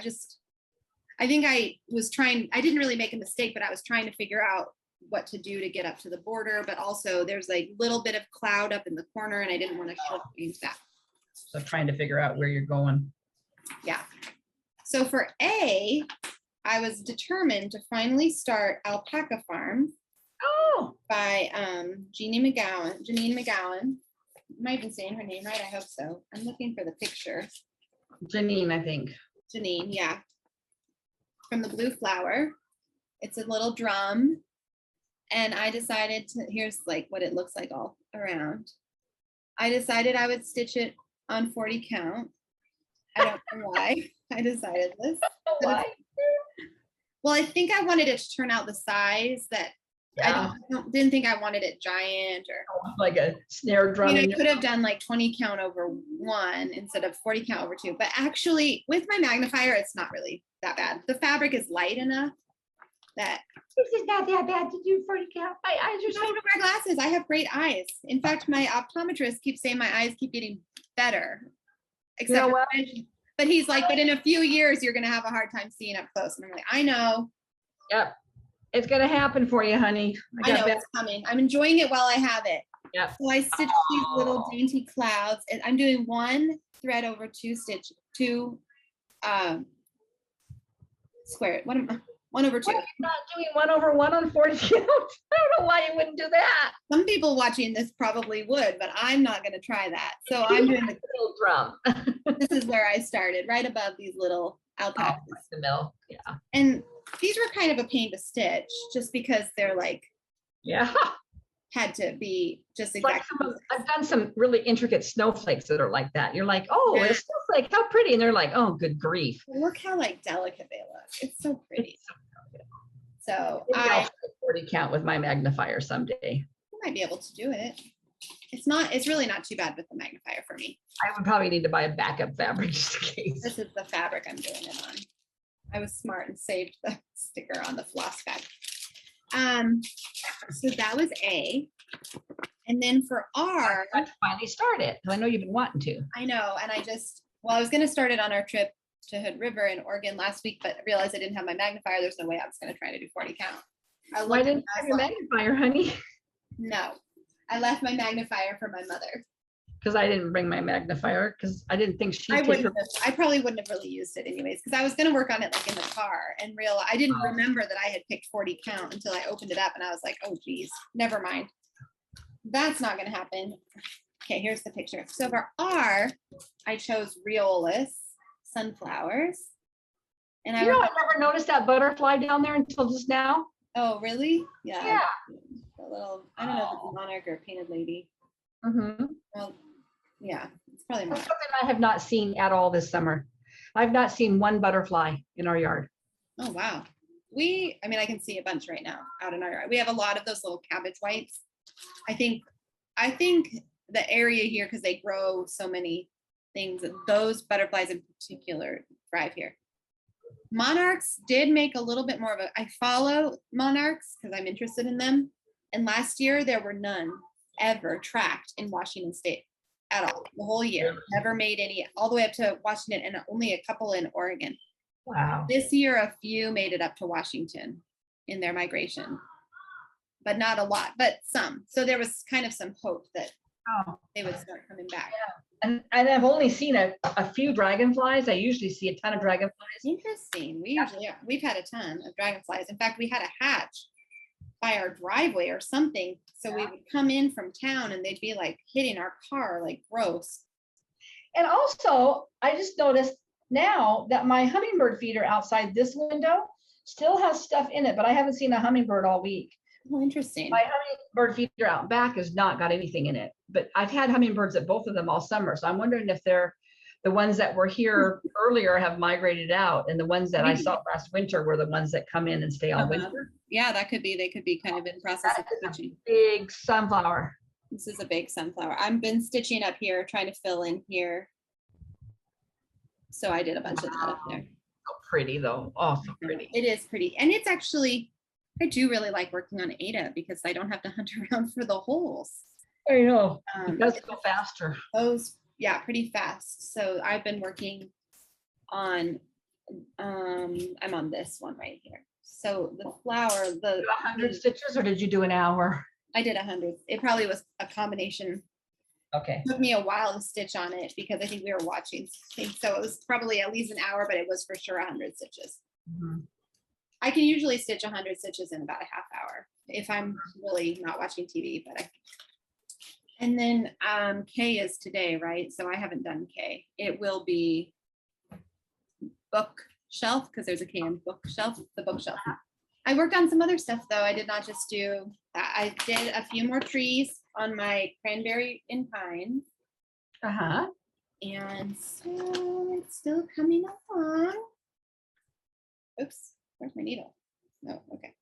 think I didn't really make a mistake, but I was trying to figure out what to do to get up to the border, but also there's like a little bit of cloud up in the corner, and I didn't want to shortchange that. So trying to figure out where you're going. Yeah. So for A, I was determined to finally start Alpaca Farm Oh, by Janine McGowan. Am I even saying her name right? I hope so. I'm looking for the picture. Janine, I think. Janine, yeah. From the Blue Flower. It's a little drum. And I decided here's like what it looks like all around. I decided I would stitch it on 40 count. I don't know why I decided this. Why? Well, I think I wanted it to turn out the size that Yeah. didn't think I wanted it giant or Like a snare drum. I in your- could have done like 20 count over 1 instead of 40 count over 2. But actually with my magnifier, it's not really that bad. The fabric is light enough that This is not that bad to do 40 count. My eyes are I don't wear glasses. I have great eyes. In fact, my optometrist keeps saying my eyes keep getting better. You know for what? vision. But he's like, but in a few years, you're going to have a hard time seeing up close. And I'm like, I know. Yep. It's going to happen for you, honey. I know bet. it's coming. I'm enjoying it while I have it. Yep. So I stitched these little dainty clouds, and I'm doing 1 thread over 2 square. What am I? 1 over 2. Why are you not doing 1 over 1 on 40 count? I don't know why you wouldn't do that. Some people watching this probably would, but I'm not going to try that. So I'm doing the, Little drum. this is where I started, right above these little alpacas. The middle. Yeah. And these were kind of a pain to stitch just because they're like, Yeah. had to be just It's like exactly. I've done some really intricate snowflakes that are like that. You're like, oh, Yeah. it's snowflake, how pretty. And they're like, oh, good grief. Look how like delicate they look. It's so pretty. It's so good. So Maybe I'll I try 40 count with my magnifier someday. might be able to do it. It's really not too bad with the magnifier for me. I would probably need to buy a backup fabric just in case. This is the fabric I'm doing it on. I was smart and saved the sticker on the floss bag. So that was A. And then for R, I finally started. I know you've been wanting to. I know, and I was going to start it on our trip to Hood River in Oregon last week, but realized I didn't have my magnifier. There's no way I was going to try to do 40 count. Why didn't you have your magnifier, honey? No, I left my magnifier for my mother. Because I didn't bring my magnifier because I didn't think she'd I take her. I probably wouldn't have really used it anyways, because I was going to work on it like in the car and I didn't remember that I had picked 40 count until I opened it up and I was like, oh geez, never mind. That's not going to happen. Okay, here's the picture. So for R, I chose Riolis sunflowers. And I never noticed that butterfly down there until just now. Oh, really? Yeah. Yeah. A little, I don't know if it's a monarch or a painted lady. Mm-hmm. Well, yeah, it's probably That's monarch. something I have not seen at all this summer. I've not seen one butterfly in our yard. Oh, wow. I can see a bunch right now out in our yard. We have a lot of those little cabbage whites. I think the area here, because they grow so many things, those butterflies in particular thrive here. Monarchs did make a little bit more of I follow monarchs because I'm interested in them. And last year there were none ever tracked in Washington State at all, the whole year. Never made any, all the way up to Washington, and only a couple in Oregon. Wow. This year, a few made it up to Washington in their migration, but not a lot, but some. So there was kind of some hope that they would start coming back. And I've only seen a few dragonflies. I usually see a ton of dragonflies. Interesting. We've had a ton of dragonflies. In fact, we had a hatch by our driveway or something. So we would come in from town and they'd be like hitting our car, like gross. And also, I just noticed now that my hummingbird feeder outside this window still has stuff in it, but I haven't seen a hummingbird all week. Oh, interesting. My hummingbird feeder out back has not got anything in it, but I've had hummingbirds at both of them all summer. So I'm wondering if they're the ones that were here earlier have migrated out, and the ones that I saw last winter were the ones that come in and stay all winter. Yeah, that could be. They could be kind of in process of stitching. Big sunflower. This is a big sunflower. I've been stitching up here, trying to fill in here. So I did a bunch of that up there. So pretty though. Oh, so pretty. It is pretty. And it's actually, I do really like working on Ada because I don't have to hunt around for the holes. I know. It does go faster. Those, yeah, pretty fast. So I've been working on, I'm on this one right here. So the flower, the 100 stitches, or did you do an hour? I did 100. It probably was a combination. Okay. It took me a while to stitch on it because I think we were watching things. So it was probably at least an hour, but it was for sure 100 stitches. Mm-hmm. I can usually stitch 100 stitches in about a half hour if I'm really not watching TV. But and then K is today, right? So I haven't done K. It will be bookshelf because there's a K in bookshelf, the bookshelf. I worked on some other stuff though. I did not just do that. I did a few more trees on my cranberry and pine. Uh-huh. And so it's still coming along. Oops, where's my needle? No, okay.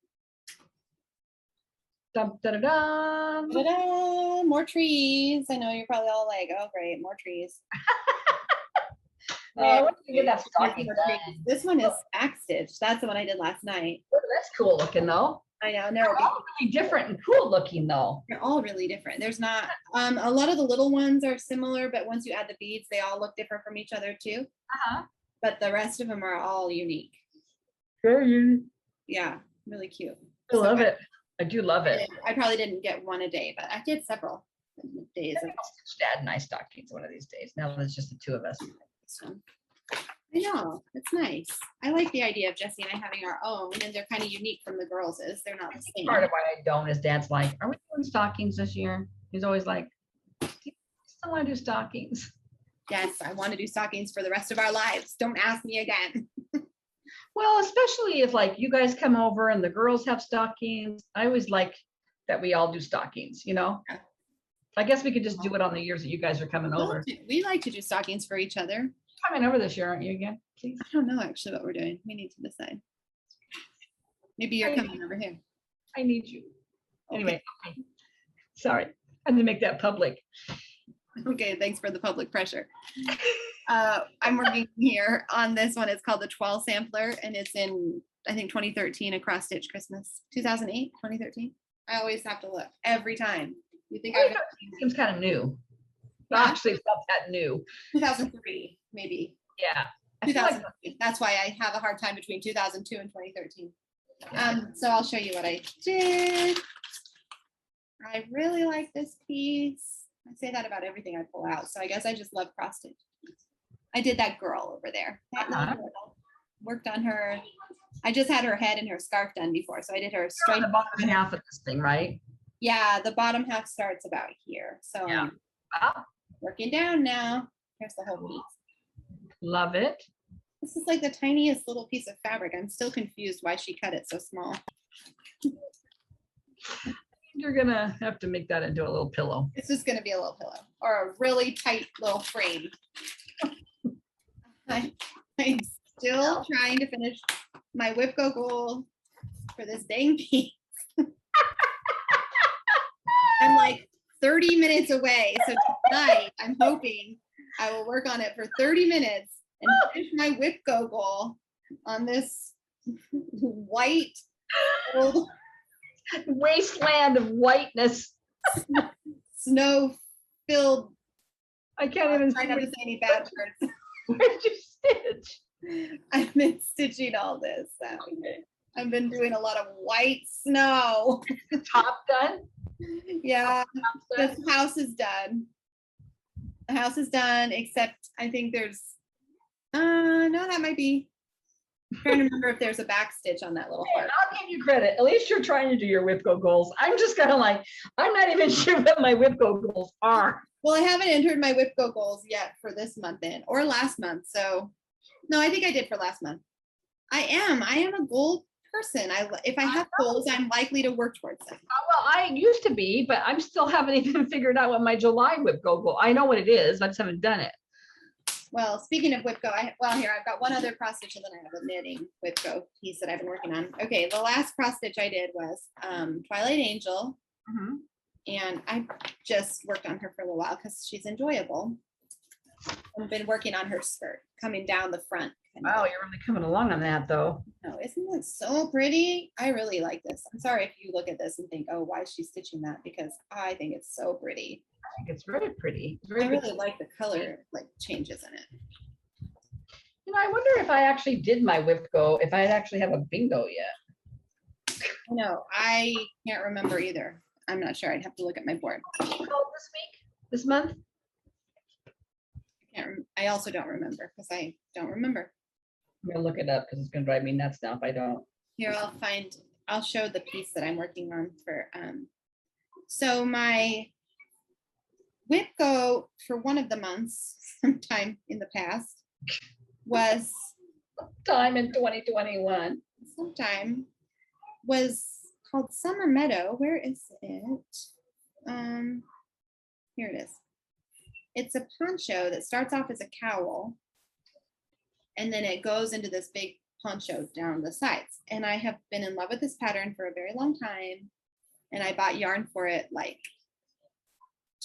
Dum, da, da, dum. Ta-da, more trees. I know you're probably all like, oh great, more trees. Oh, when did you get that stocking done? This one is back stitched. That's the one I did last night. Oh, that's cool looking though. I know, and They're all really different and cool looking though. they're all really different. There's not, a lot of the little ones are similar, but once you add the beads, they all look different from each other too. Uh-huh. But the rest of them are all unique. Very unique. Yeah, really cute. I love it. I do love it. I probably didn't get one a day, but I did several days. I think I'll stitch Dad and I stockings one of these days. Now that it's just the two of us. I know, it's nice. I like the idea of Jesse and I having our own, and they're kind of unique from the girls'. They're not the same. Part of why I don't is Dad's like, are we doing stockings this year? He's always like, do you still want to do stockings? Yes, I want to do stockings for the rest of our lives. Don't ask me again. Well, especially if like you guys come over and the girls have stockings. I always like that we all do stockings, you know? Yeah. I guess we could just do it on the years that you guys are coming over. We like to do stockings for each other. Coming over this year, aren't you again? Please. I don't know actually what we're doing. We need to decide. Maybe you're coming over here. I need you. Anyway, okay. Sorry. I had to make that public. Okay, thanks for the public pressure. I'm working here on this one. It's called the 12 Sampler, and it's in, I think, 2013, a cross stitch Christmas. 2008, 2013. I always have to look every time. You think I seems kind of new. Yeah. Actually, it's not that new. 2003, maybe. Yeah. I feel like 2003. That's why I have a hard time between 2002 and 2013. So I'll show you what I did. I really like this piece. I say that about everything I pull out. So I guess I just love cross stitch. I did that girl over there. That little girl. Worked on her. I just had her head and her scarf done before. So I did her straight. the bottom half of this thing, right? Yeah, the bottom half starts about here. So Yeah. I'm Wow. working down now. Here's the whole piece. Love it. This is like the tiniest little piece of fabric. I'm still confused why she cut it so small. You're gonna have to make that into a little pillow. It's just gonna be a little pillow or a really tight little frame. I'm still trying to finish my whip go goal for this dang piece. I'm like 30 minutes away. So tonight I'm hoping I will work on it for 30 minutes and finish my whip go goal on this white old Wasteland of whiteness. snow-filled. I can't even I not to say any bad words. Where'd you stitch? I've been stitching all this. So I've been doing a lot of white snow. Top done? Yeah, Top's this done? house is done. The house is done, except I think there's, no, that might be. I'm trying to remember if there's a back stitch on that little Hey, part. I'll give you credit. At least you're trying to do your whip go goals. I'm just kind of like, I'm not even sure what my whip go goals are. Well, I haven't entered my whip go goals yet for this month in or last month. So no, I think I did for last month. I am a goal person. If I have goals, I'm likely to work towards them. Well, I used to be, but I'm still haven't even figured out what my July whip go goal. I know what it is. I just haven't done it. Well, speaking of Whipco, here, I've got one other cross stitch and then I have a knitting Whipco piece that I've been working on. Okay, the last cross stitch I did was Twilight Angel. And I just worked on her for a little while because she's enjoyable. I've been working on her skirt coming down the front. Wow, you're really coming along on that though. Oh, isn't it so pretty? I really like this. I'm sorry if you look at this and think, oh, why is she stitching that? Because I think it's so pretty. I think it's very pretty. It's I very really pretty. like the color like changes in it. You know, I wonder if I actually did my Whipco, if I'd actually have a bingo yet. No, I can't remember either. I'm not sure. I'd have to look at my board. Oh, this week? This month? I also don't remember because I don't remember. I'm gonna look it up because it's gonna drive me nuts now if I don't. Here, I'll show the piece that I'm working on for, so my Whipco for one of the months sometime in the past was Time in 2021. called Summer Meadow. Where is it? Here it is. It's a poncho that starts off as a cowl and then it goes into this big poncho down the sides. And I have been in love with this pattern for a very long time. And I bought yarn for it like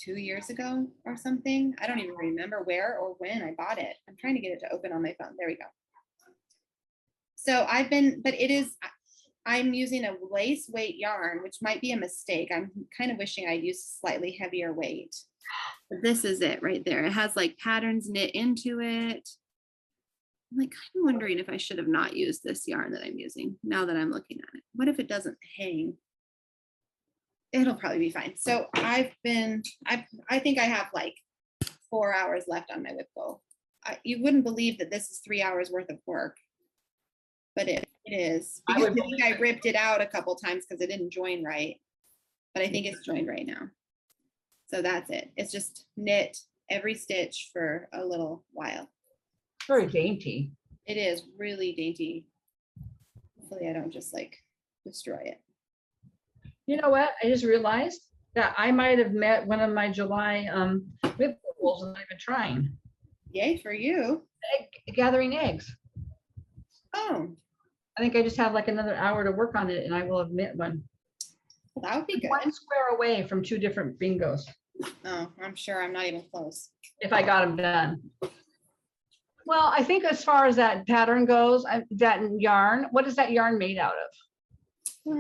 2 years ago or something. I don't even remember where or when I bought it. I'm trying to get it to open on my phone. There we go. So I'm using a lace weight yarn, which might be a mistake. I'm kind of wishing I'd used slightly heavier weight. But this is it right there. It has like patterns knit into it. I'm like kind of wondering if I should have not used this yarn that I'm using now that I'm looking at it. What if it doesn't hang? It'll probably be fine. So I think I have like 4 hours left on my Whipco. You wouldn't believe that this is 3 hours worth of work, but it is. Because I think I ripped it out a couple times because it didn't join right, but I think it's joined right now. So that's it. It's just knit every stitch for a little while. Very dainty. It is really dainty. Hopefully I don't just like destroy it. You know what? I just realized that I might have met one of my July Whipco goals and not even trying. Yay for you. Gathering eggs. Oh, I think I just have like another hour to work on it and I will have met one. well, that would be good. 1 square away from 2 different bingos. Oh, I'm sure I'm not even close. If I got them done. Well, I think as far as that pattern goes, that yarn, what is that yarn made out of?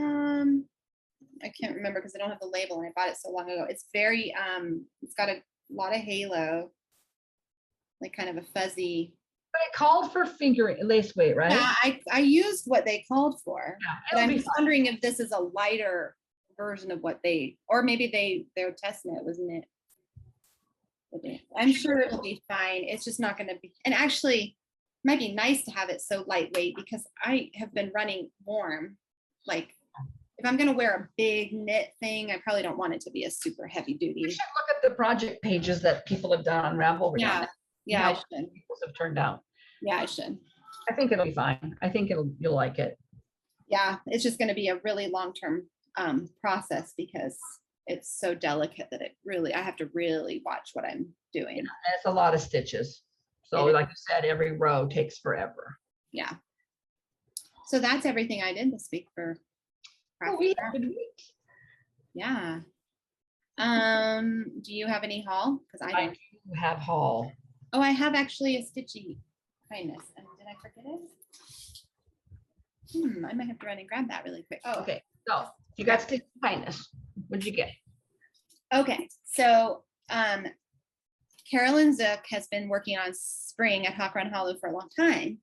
I can't remember because I don't have the label and I bought it so long ago. It's very, it's got a lot of halo, like kind of a fuzzy. But it called for lace weight, right? Yeah, I used what they called for. Yeah, But I'm it'll be just wondering if this is a lighter version of what or maybe they're testing it, wasn't it? I'm sure it'll be fine. It's just not going to be, and actually it might be nice to have it so lightweight because I have been running warm. Like if I'm going to wear a big knit thing, I probably don't want it to be a super heavy duty. You should look at the project pages that people have done on Ravelry. Yeah. Yeah, How I should. people's have turned out. Yeah, I should. I think it'll be fine. I think you'll like it. Yeah, it's just going to be a really long-term process because it's so delicate that I have to really watch what I'm doing. And it's a lot of stitches. So like you said, every row takes forever. Yeah. So that's everything I did this week for We had a good week. Yeah. Do you have any haul? Because I don't. do have haul. Oh, I have actually a stitchy kindness. And did I forget it? I might have to run and grab that really quick. Oh, Okay. So you got stitchy kindness. What'd you get? okay. So Carolyn Zook has been working on spring at Hawk Run Hollow for a long time.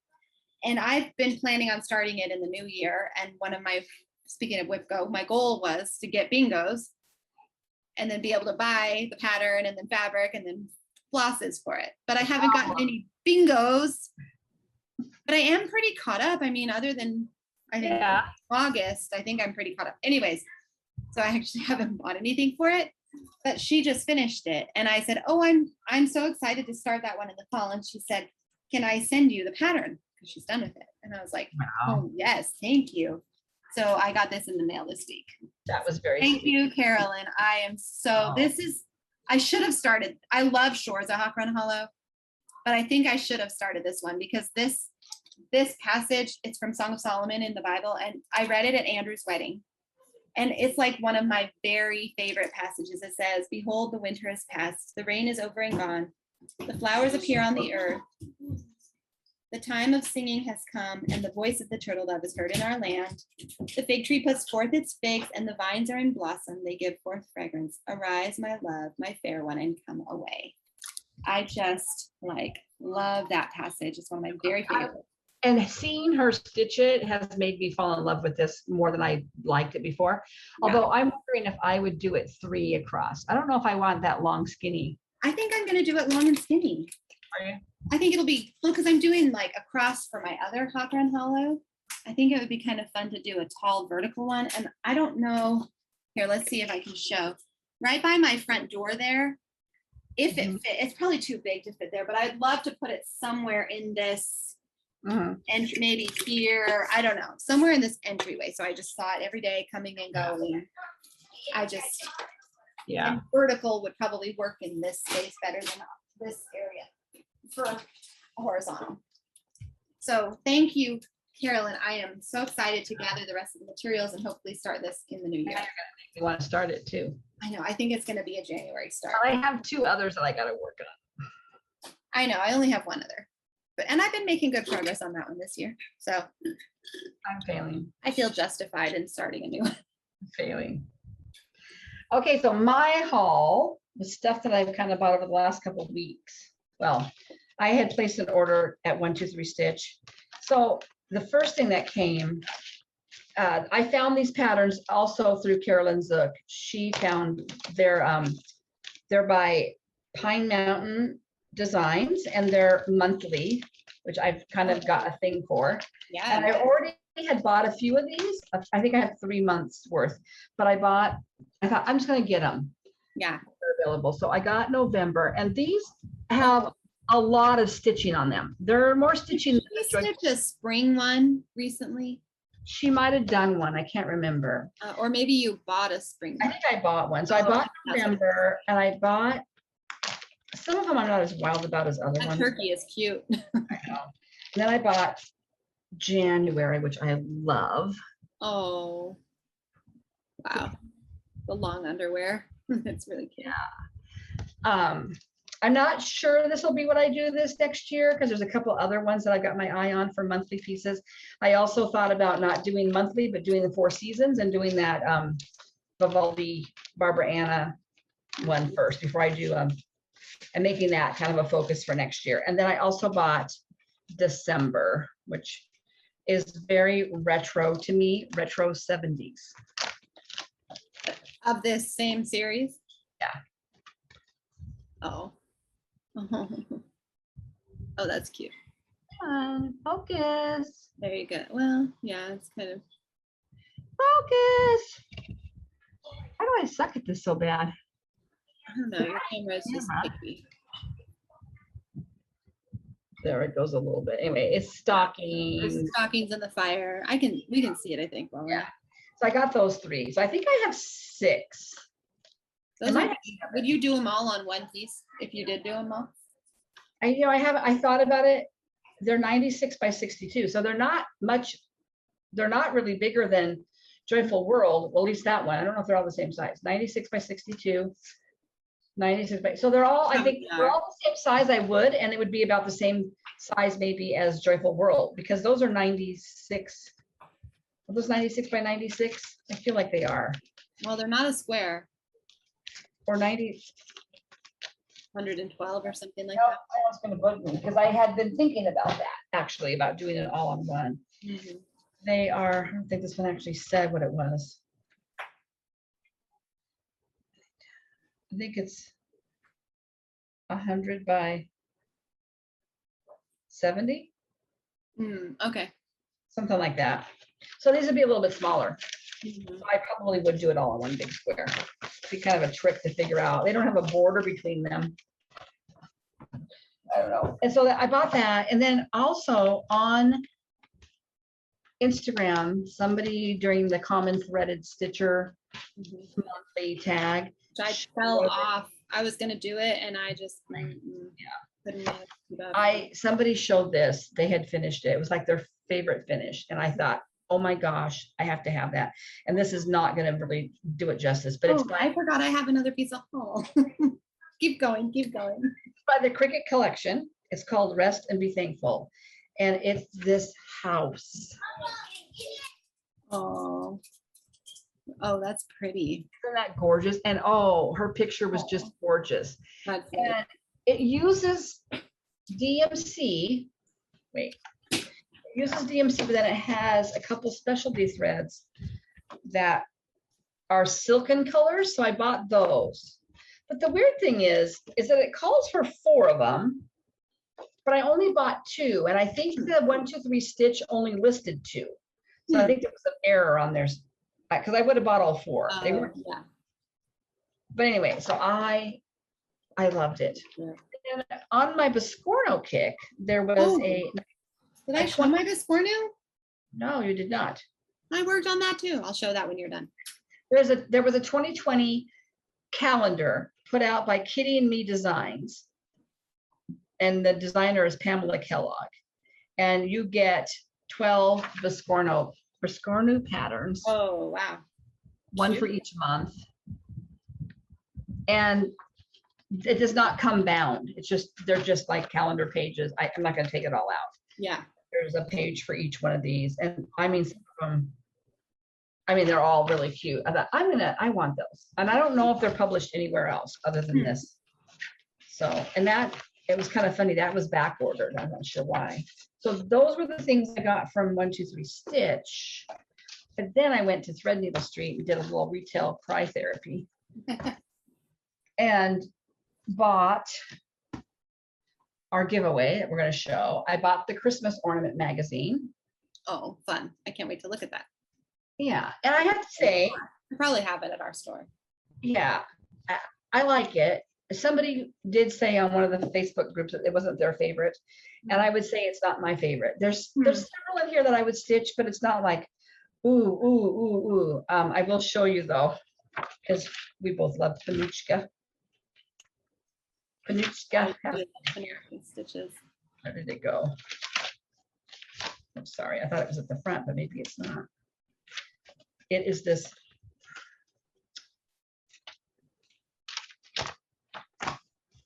And I've been planning on starting it in the new year. And speaking of Whipco, my goal was to get bingos and then be able to buy the pattern and then fabric and then flosses for it. But I haven't gotten any bingos. But I am pretty caught up. I mean, other than I think August, I think I'm pretty caught up. Anyways, so I actually haven't bought anything for it. But she just finished it. And I said, oh, I'm so excited to start that one in the fall. And she said, can I send you the pattern? Because she's done with it. And I was like, oh, yes, thank you. So I got this in the mail this week. That was very Thank sweet. you, Carolyn. I am so, I should have started. I love shores at Hawk Run Hollow. but I think I should have started this one because this passage, it's from Song of Solomon in the Bible, and I read it at Andrew's wedding. And it's like one of my very favorite passages. It says, "Behold, the winter is past, the rain is over and gone, the flowers appear on the earth. The time of singing has come, and the voice of the turtle dove is heard in our land. The fig tree puts forth its figs, and the vines are in blossom. They give forth fragrance. Arise, my love, my fair one, and come away." I just love that passage. It's one of my very favorite. And seeing her stitch it has made me fall in love with this more than I liked it before. Yeah. Although I'm wondering if I would do it 3 across. I don't know if I want that long skinny. I think I'm going to do it long and skinny. Are you? I think it'll be, well, because I'm doing like a cross for my other Hopper and Hollow. I think it would be kind of fun to do a tall vertical one. And I don't know, here, let's see if I can show. Right by my front door there, if it fit, it's probably too big to fit there, but I'd love to put it somewhere in this, and maybe here, I don't know, somewhere in this entryway. So I just saw it every day coming and going. I just, and vertical would probably work in this space better than this area for horizontal. So thank you, Carolyn. I am so excited to gather the rest of the materials and hopefully start this in the new year. You want to start it too. I know, I think it's going to be a January start. I have 2 others that I got to work on. I know, I only have one other. And I've been making good progress on that one this year. So I'm failing. I feel justified in starting a new one. Failing. Okay, so my haul was stuff that I've kind of bought over the last couple of weeks. Well, I had placed an order at 123 Stitch. So the first thing that came, I found these patterns also through Carolyn Zook. She found they're by Pine Mountain Designs, and they're monthly, which I've kind of got a thing for. Yeah. And I already had bought a few of these. I think I have 3 months worth, but I thought I'm just going to get them. Yeah. They're available. So I got November, and these have a lot of stitching on them. There are more stitching. Did you stitch a spring one recently? She might have done one. I can't remember. Or maybe you bought a spring I one. think I bought one. So I bought November, and I bought some of them. I'm not as wild about as other That ones. turkey is cute. I know. And then I bought January, which I love. Oh, wow. The long underwear. It's really cute. I'm not sure this will be what I do this next year because there's a couple other ones that I've got my eye on for monthly pieces. I also thought about not doing monthly, but doing the 4 seasons and doing that Vivaldi Barbara Anna one first before I do and making that kind of a focus for next year. And then I also bought December, which is very retro to me, retro 70s. Of this same series? Yeah. Oh. Oh, that's cute. Focus. There you go. Well, yeah, it's kind of. Focus. How do I suck at this so bad? I don't know. Your camera is just picky. There it goes a little bit. Anyway, it's stockings. There's stockings in the fire. We can see it, I think. Well, Yeah. So I got those 3. So I think I have 6. Would you do them all on one piece if you did do them all? I thought about it. They're 96 by 62. So they're not really bigger than Joyful World. Well, at least that one. I don't know if they're all the same size. 96 by 62. 96 by, so they're all, I think they're all the same size I would, and it would be about the same size maybe as Joyful World, because those are 96. Are those 96 by 96? I feel like they are. Well, they're not a square. Or 90. 112 or something like No, that. I was going to bug me because I had been thinking about that actually, about doing it all on one. Mm-hmm. They are, I don't think this one actually said what it was. I think it's 100 by 70. Okay. Something like that. So these would be a little bit smaller. Mm-hmm. So I probably would do it all in one big square. It'd be kind of a trick to figure out. They don't have a border between them. I don't know. And so I bought that. And then also on Instagram, somebody during the Common Threaded Stitcher monthly tag. Which I fell off. I was going to do it and I just, Yeah. Couldn't keep up. Somebody showed this, they had finished it. It was like their favorite finish. And I thought, oh my gosh, I have to have that. And this is not going to really do it justice, but it's I forgot I have another piece of haul. Keep going, keep going. by the Cricket Collection. It's called Rest and Be Thankful. And it's this house. Oh, oh, that's pretty. Isn't that gorgeous? And oh, her picture was just gorgeous. That's And it uses DMC. Wait. It uses DMC, but then it has a couple specialty threads that are silken colors. So I bought those. But the weird thing is that it calls for 4 of them, but I only bought 2. And I think the 1, 2, 3 stitch only listed 2. So I think there was an error on there because I would have bought all 4. They were, yeah. but anyway, so I loved it. Yeah. And on my Biscornu kick, there was Did I show my Biscornu? No, you did not. I worked on that too. I'll show that when you're done. There was a 2020 calendar put out by Kitty and Me Designs. And the designer is Pamela Kellogg. And you get 12 Biscornu patterns. Oh, wow. 1 for each month. And it does not come bound. They're just like calendar pages. I'm not going to take it all out. Yeah. There's a page for each one of these. And I mean, they're all really cute. I thought, I want those. And I don't know if they're published anywhere else other than this. So, and it was kind of funny. That was back ordered. I'm not sure why. So those were the things I got from 1, 2, 3 Stitch. But then I went to Threadneedle Street and did a little retail cry therapy and bought our giveaway that we're going to show. I bought the Christmas Ornament magazine. Oh, fun. I can't wait to look at that. Yeah. And I have to say, I probably have it at our store. yeah, I like it. Somebody did say on one of the Facebook groups that it wasn't their favorite. And I would say it's not my favorite. There's several in here that I would stitch, but it's not like, ooh. I will show you though, because we both love Panuchka. Stitches. Where did it go? I'm sorry, I thought it was at the front, but maybe it's not. It is this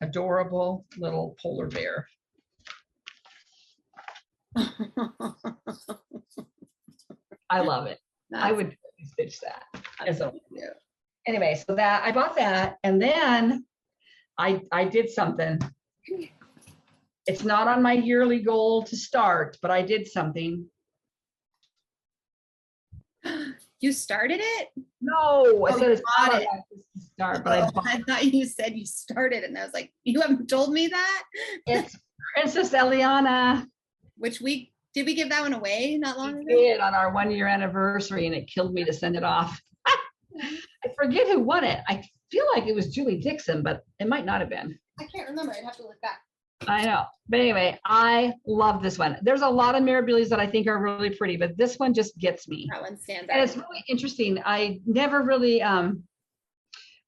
adorable little polar bear. I love it. I would stitch that as a anyway. So that I bought that, and then I did something. It's not on my yearly goal to start, but I did something. You started it? No, I said it's bought not it. on my to start, but I thought you said you started it, and I was like, you haven't told me that? It's Princess Eliana. Which week did we give that one away not long ago? We did on our 1-year anniversary, and it killed me to send it off. I forget who won it. I feel like it was Julie Dixon, but it might not have been. I can't remember. I'd have to look back. I know. But anyway, I love this one. There's a lot of Mirabilias that I think are really pretty, but this one just gets me. That one stands And out. it's really interesting. I never really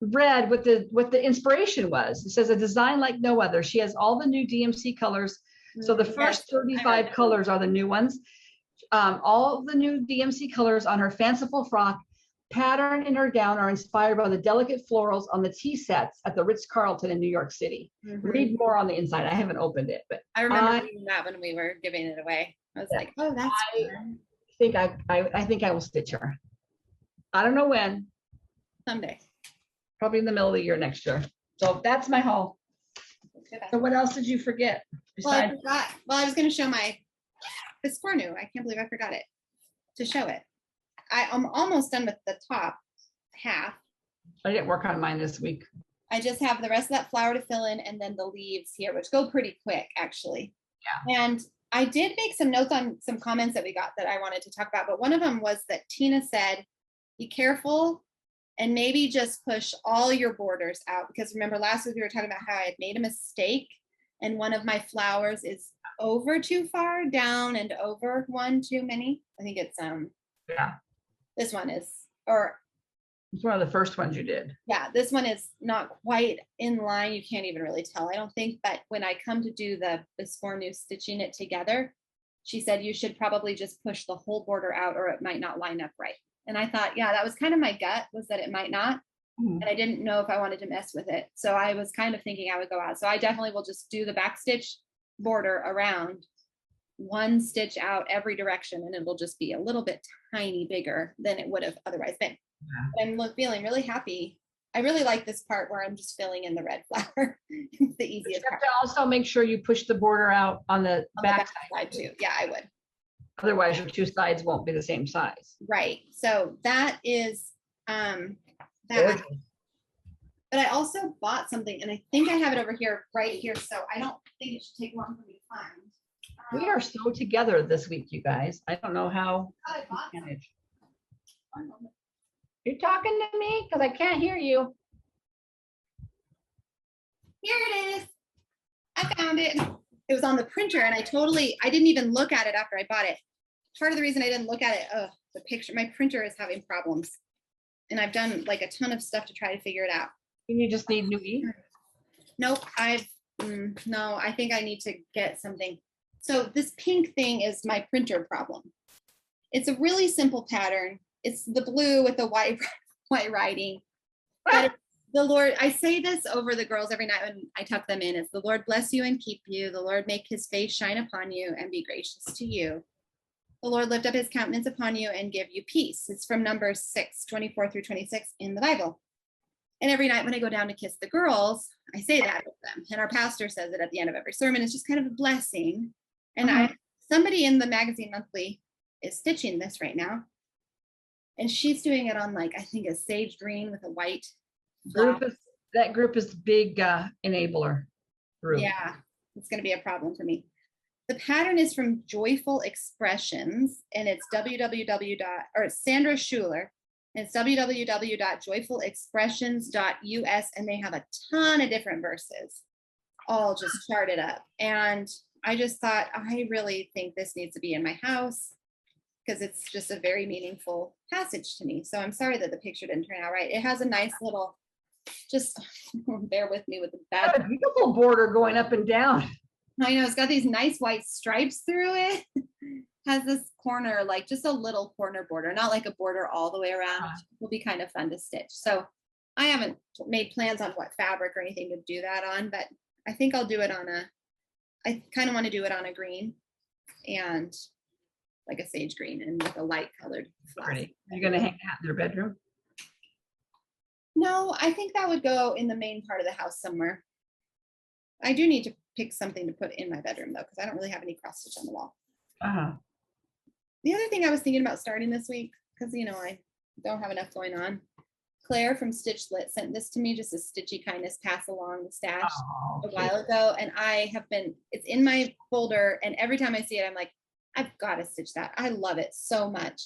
read what the inspiration was. It says a design like no other. She has all the new DMC colors. So the first 35 colors are the new ones. All the new DMC colors on her fanciful frock, pattern in her gown are inspired by the delicate florals on the tea sets at the Ritz-Carlton in New York City. Read more on the inside. I haven't opened it, but I remember reading that when we were giving it away. I was like, oh, that's fun. I think I will stitch her. I don't know when. Someday. Probably in the middle of the year next year. So that's my haul. So what else did you forget? Well, I Besides, forgot. Well, I was going to show my Biscornu. I can't believe I forgot it to show it. I'm almost done with the top half. I didn't work on mine this week. I just have the rest of that flower to fill in and then the leaves here, which go pretty quick actually. Yeah. And I did make some notes on some comments that we got that I wanted to talk about, but one of them was that Tina said, be careful and maybe just push all your borders out, because remember last week we were talking about how I had made a mistake and one of my flowers is over too far down and over one too many. I think it's yeah. This one is, or It's one of the first ones you did. Yeah, this one is not quite in line. You can't even really tell, I don't think. But when I come to do the Biscornu stitching it together, she said you should probably just push the whole border out or it might not line up right. And I thought, yeah, that was kind of my gut, was that it might not. And I didn't know if I wanted to mess with it. So I was kind of thinking I would go out. So I definitely will just do the back stitch border around, one stitch out every direction, and it will just be a little bit tiny bigger than it would have otherwise been. Yeah. I'm feeling really happy. I really like this part where I'm just filling in the red flower. It's the easiest part. To also make sure you push the border out on the back side too. Yeah, I would. Otherwise your two sides won't be the same size. Right. So that is that. But I also bought something, and I think I have it over here, right here. So I don't think it should take long for me to find. We are so together this week, you guys. I don't know how I bought manage. You're talking to me because I can't hear you. Here it is. I found it. It was on the printer, and I didn't even look at it after I bought it. Part of the reason I didn't look at it, the picture, my printer is having problems. And I've done like a ton of stuff to try to figure it out. You just need new ink? Nope, no, I think I need to get something. So this pink thing is my printer problem. It's a really simple pattern. It's the blue with the white writing. But the Lord, I say this over the girls every night when I tuck them in. It's the Lord bless you and keep you. The Lord make his face shine upon you and be gracious to you. The Lord lift up his countenance upon you and give you peace. It's from Numbers 6:24-26 in the Bible. And every night when I go down to kiss the girls, I say that with them. And our pastor says it at the end of every sermon. It's just kind of a blessing. And somebody in the magazine monthly is stitching this right now. And she's doing it on like, I think a sage green with a white. That group is big enabler group. Yeah, it's going to be a problem for me. The pattern is from Joyful Expressions, and it's Sandra Schuler, and it's www.joyfulexpressions.us, and they have a ton of different verses, all just charted up. And I just thought, I really think this needs to be in my house because it's just a very meaningful passage to me. So I'm sorry that the picture didn't turn out right. It has a nice little, just bear with me with the bad. A beautiful border going up and down. I know, it's got these nice white stripes through it. Has this corner, like just a little corner border, not like a border all the way around. It will be kind of fun to stitch. So I haven't made plans on what fabric or anything to do that on, but I think I'll do it on I kind of want to do it on a green and like a sage green and with a light colored floss. Pretty. Are you going to hang that in their bedroom? No, I think that would go in the main part of the house somewhere. I do need to pick something to put in my bedroom though, because I don't really have any cross stitch on the wall. The other thing I was thinking about starting this week, because I don't have enough going on. Claire from Stitch Lit sent this to me, just a stitchy kindness pass along the stash a while ago. And it's in my folder. And every time I see it, I'm like, I've got to stitch that. I love it so much.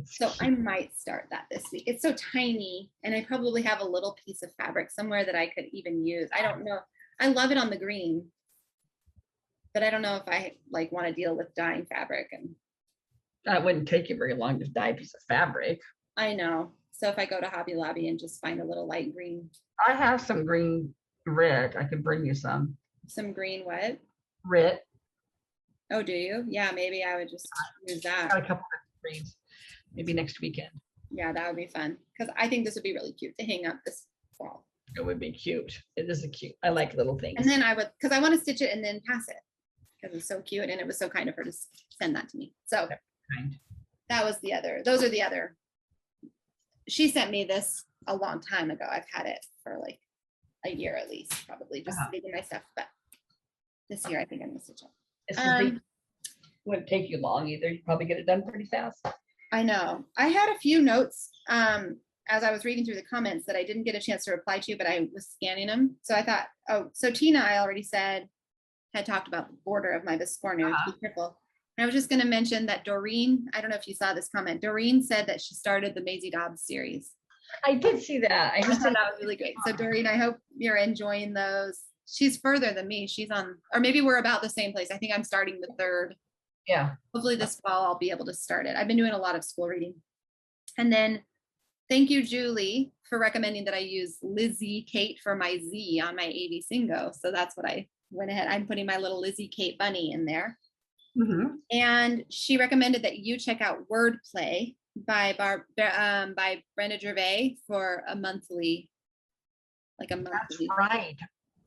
So I might start that this week. It's so tiny. And I probably have a little piece of fabric somewhere that I could even use. I don't know. I love it on the green, but I don't know if I want to deal with dyeing fabric. And that wouldn't take you very long to dye a piece of fabric. I know. So if I go to Hobby Lobby and just find a little light green. I have some green RIT. I could bring you some. Some green what? RIT. Oh, do you? Yeah, maybe I would just use that. Got a couple of greens. Maybe next weekend. Yeah, that would be fun. Because I think this would be really cute to hang up this fall. It would be cute. It is cute. I like little things. And then because I want to stitch it and then pass it. Because it's so cute and it was so kind of her to send that to me. So that was those are the other. She sent me this a long time ago. I've had it for like a year at least, probably just saving my stuff. But this year I think I'm gonna stitch it. Wouldn't take you long either. You probably get it done pretty fast. I know. I had a few notes as I was reading through the comments that I didn't get a chance to reply to, but I was scanning them. So I thought, so Tina, I already had talked about the border of my Biscornu. Be careful. And I was just going to mention that Doreen, I don't know if you saw this comment. Doreen said that she started the Maisie Dobbs series. I did see that. I just thought that was really great. So Doreen, I hope you're enjoying those. She's further than me. She's on, or maybe we're about the same place. I think I'm starting the 3rd. Yeah. Hopefully this fall I'll be able to start it. I've been doing a lot of school reading. And then thank you, Julie, for recommending that I use Lizzie Kate for my Z on my AV Singo. So that's what I went ahead. I'm putting my little Lizzie Kate bunny in there. Mhm. And she recommended that you check out Wordplay by Brenda Gervais for a monthly, like a That's monthly. right.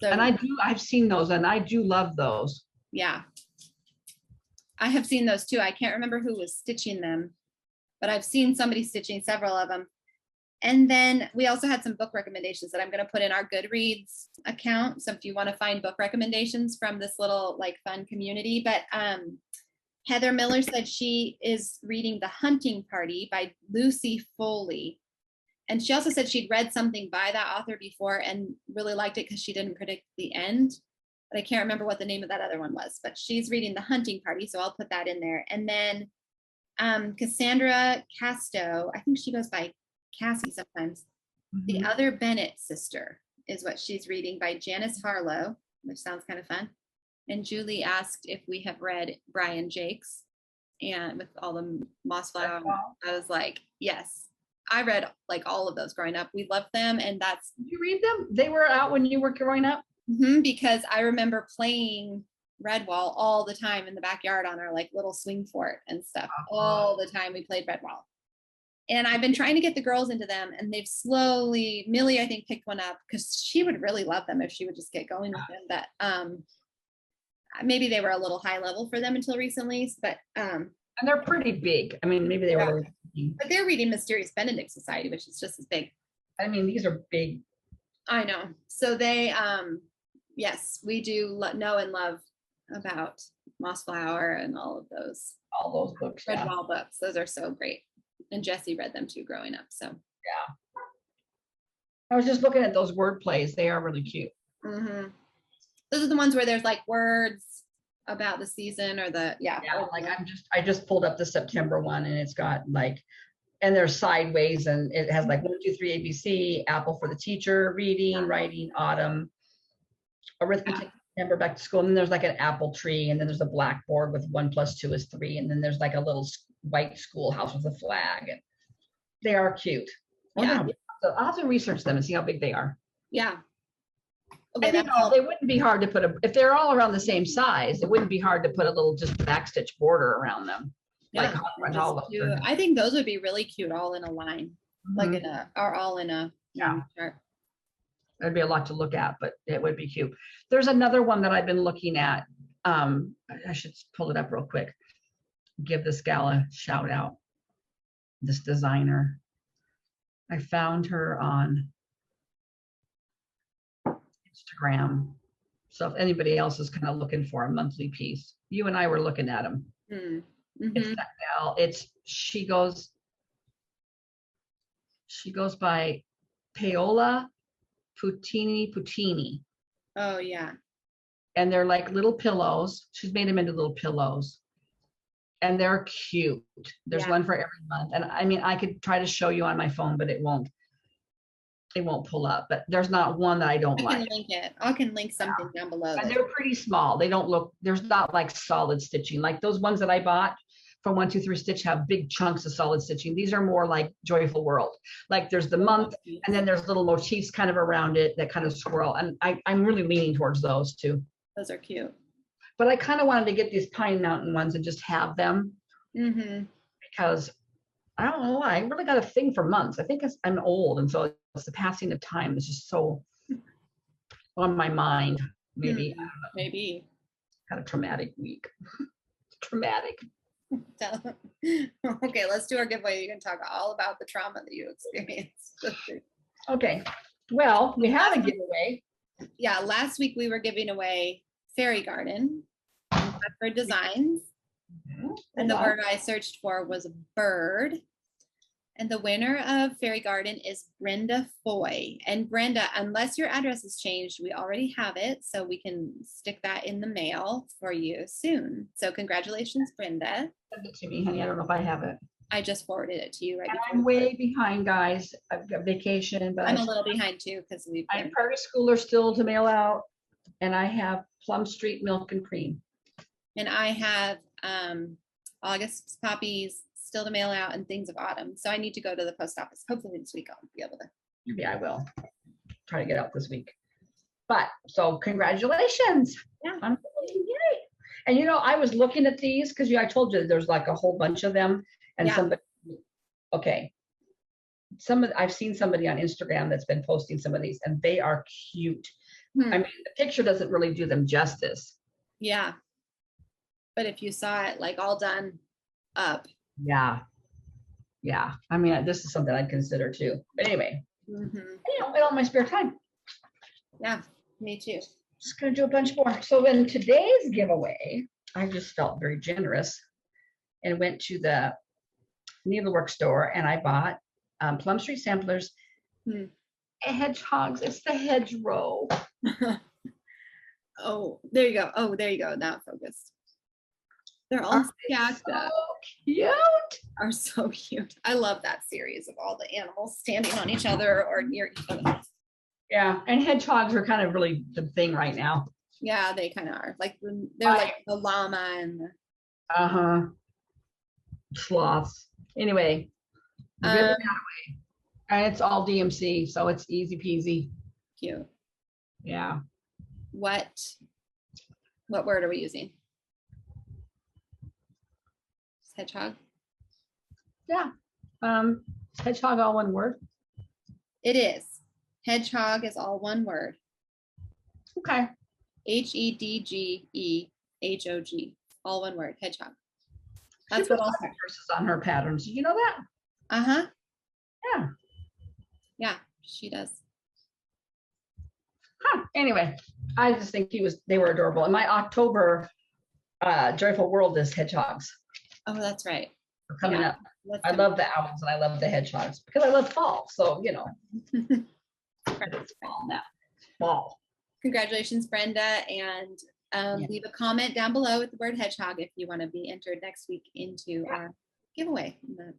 So, And I've seen those and I do love those. yeah, I have seen those too. I can't remember who was stitching them, but I've seen somebody stitching several of them. And then we also had some book recommendations that I'm going to put in our GoodReads account. So if you want to find book recommendations from this little like fun community, but Heather Miller said she is reading The Hunting Party by Lucy Foley. And she also said she'd read something by that author before and really liked it because she didn't predict the end. But I can't remember what the name of that other one was, but she's reading The Hunting Party. So I'll put that in there. And then Cassandra Casto, I think she goes by Cassie sometimes. The Mhm. Other Bennett Sister is what she's reading by Janice Harlow, which sounds kind of fun. And Julie asked if we have read Brian Jakes and with all the Mossflower. I was like, yes. I read like all of those growing up. We loved them. And that's Did you read them? They were out when you were growing up? because I remember playing Redwall all the time in the backyard on our like little swing fort and stuff. All the time we played Redwall. And I've been trying to get the girls into them and they've slowly, Millie, I think, picked one up because she would really love them if she would just get going with them. But maybe they were a little high level for them until recently, but And they're pretty big. I mean, maybe they were. but they're reading Mysterious Benedict Society, which is just as big. I mean, these are big. I know. So they, yes, we do know and love about Mossflower and all of those. All those books. Yeah. Redwall books. Those are so great. And Jessie read them too growing up. So Yeah. I was just looking at those word plays. They are really cute. those are the ones where there's like words about the season or the Yeah, like I just pulled up the September one and it's got like, and they're sideways and it has like 1, 2, 3 ABC, apple for the teacher, reading, writing, autumn, arithmetic, September, back to school. And then there's like an apple tree and then there's a blackboard with 1 + 2 is 3. And then there's like a little white schoolhouse with a flag. And they are cute. Yeah. So I'll have to research them and see how big they are. Yeah. Okay, they wouldn't be hard to put if they're all around the same size, it wouldn't be hard to put a little just backstitch border around them. Yeah, Like all of them. I think those would be really cute all in a line, like in a, or all in a chart. There'd be a lot to look at, but it would be cute. There's another one that I've been looking at. I should pull it up real quick. Give this gal a shout out. This designer. I found her on Instagram. So if anybody else is kind of looking for a monthly piece, you and I were looking at them. It's that gal. She goes by Paola Puccini. Oh yeah. And they're like little pillows. She's made them into little pillows. And they're cute. There's one for every month. And I mean, I could try to show you on my phone, but it won't pull up. But there's not one that I don't like. I can link it. I can link something down below. And they're pretty small. They don't look, there's not like solid stitching. Like those ones that I bought from 1, 2, 3 Stitch have big chunks of solid stitching. These are more like Joyful World. Like there's the month and then there's little motifs kind of around it that kind of swirl. And I'm really leaning towards those too. Those are cute. But I kind of wanted to get these Pine Mountain ones and just have them because I don't know why. I really got a thing for months. I think I'm old. And so it's the passing of time that's just so on my mind. Maybe. Maybe. Had a traumatic week. Traumatic. Okay, let's do our giveaway. You can talk all about the trauma that you experienced. Okay. Well, we had a giveaway. Yeah, last week we were giving away Fairy Garden for designs. And the word I searched for was bird. And the winner of Fairy Garden is Brenda Foy. And Brenda, unless your address has changed, we already have it. So we can stick that in the mail for you soon. So congratulations, Brenda. Send it to me, honey. I don't know if I have it. I just forwarded it to you right before. I'm way behind, guys. I've got vacation, but I'm a little behind too because we've I have Prairie Schooler still to mail out, and I have Plum Street Milk and Cream. And I have August's Poppies still to mail out and things of autumn. So I need to go to the post office. Hopefully this week I'll be able to. Yeah, I will try to get out this week. But so congratulations. Yeah. Yay. And you know, I was looking at these because I told you there's like a whole bunch of them. And Yeah. somebody, okay. I've seen somebody on Instagram that's been posting some of these and they are cute. I mean, the picture doesn't really do them justice. Yeah. But if you saw it like all done up. Yeah. Yeah. I mean, this is something I'd consider too. But anyway, you know, in all my spare time. Yeah, me too. Just gonna do a bunch more. So in today's giveaway, I just felt very generous and went to the needlework store and I bought Plum Street Samplers hedgehogs. It's the hedgerow. Oh, there you go. Oh, there you go. Now focused. They're all stacked up. Cute. Are so cute. I love that series of all the animals standing on each other or near each other. Yeah, and hedgehogs are kind of really the thing right now. Yeah, they kind of are. Like they're like the llama and the sloths. Anyway, and it's all DMC, so it's easy peasy. Cute. Yeah. What word are we using? Hedgehog? Yeah. Hedgehog, all one word. It is. Hedgehog is all one word. Okay. HEDGEHOG. All one word. Hedgehog. That's what I'll say. Verses on her patterns. Did you know that? Uh-huh. Yeah. Yeah, she does. Anyway, I just think they were adorable. And my October Joyful World is hedgehogs. Oh, that's right. They're coming up. I love the owls and I love the hedgehogs because I love fall. So, you know, it's fall now. Fall. Congratulations, Brenda. And leave a comment down below with the word hedgehog if you want to be entered next week into our giveaway. That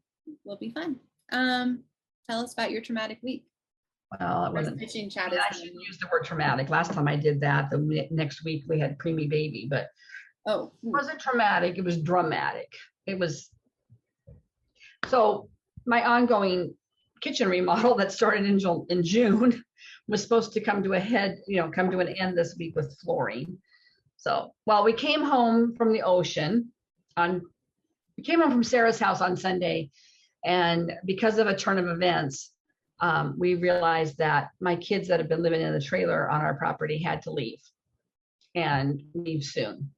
will be fun. Tell us about your traumatic week. Well, it wasn't. Pitching chat I shouldn't use the word traumatic. Last time I did that, the next week we had preemie baby, but it wasn't traumatic. It was dramatic. It was. So my ongoing kitchen remodel that started in June was supposed to come to a head, come to an end this week with flooring. So, well, we came home from the ocean we came home from Sarah's house on Sunday, and because of a turn of events, we realized that my kids that have been living in the trailer on our property had to leave and leave soon.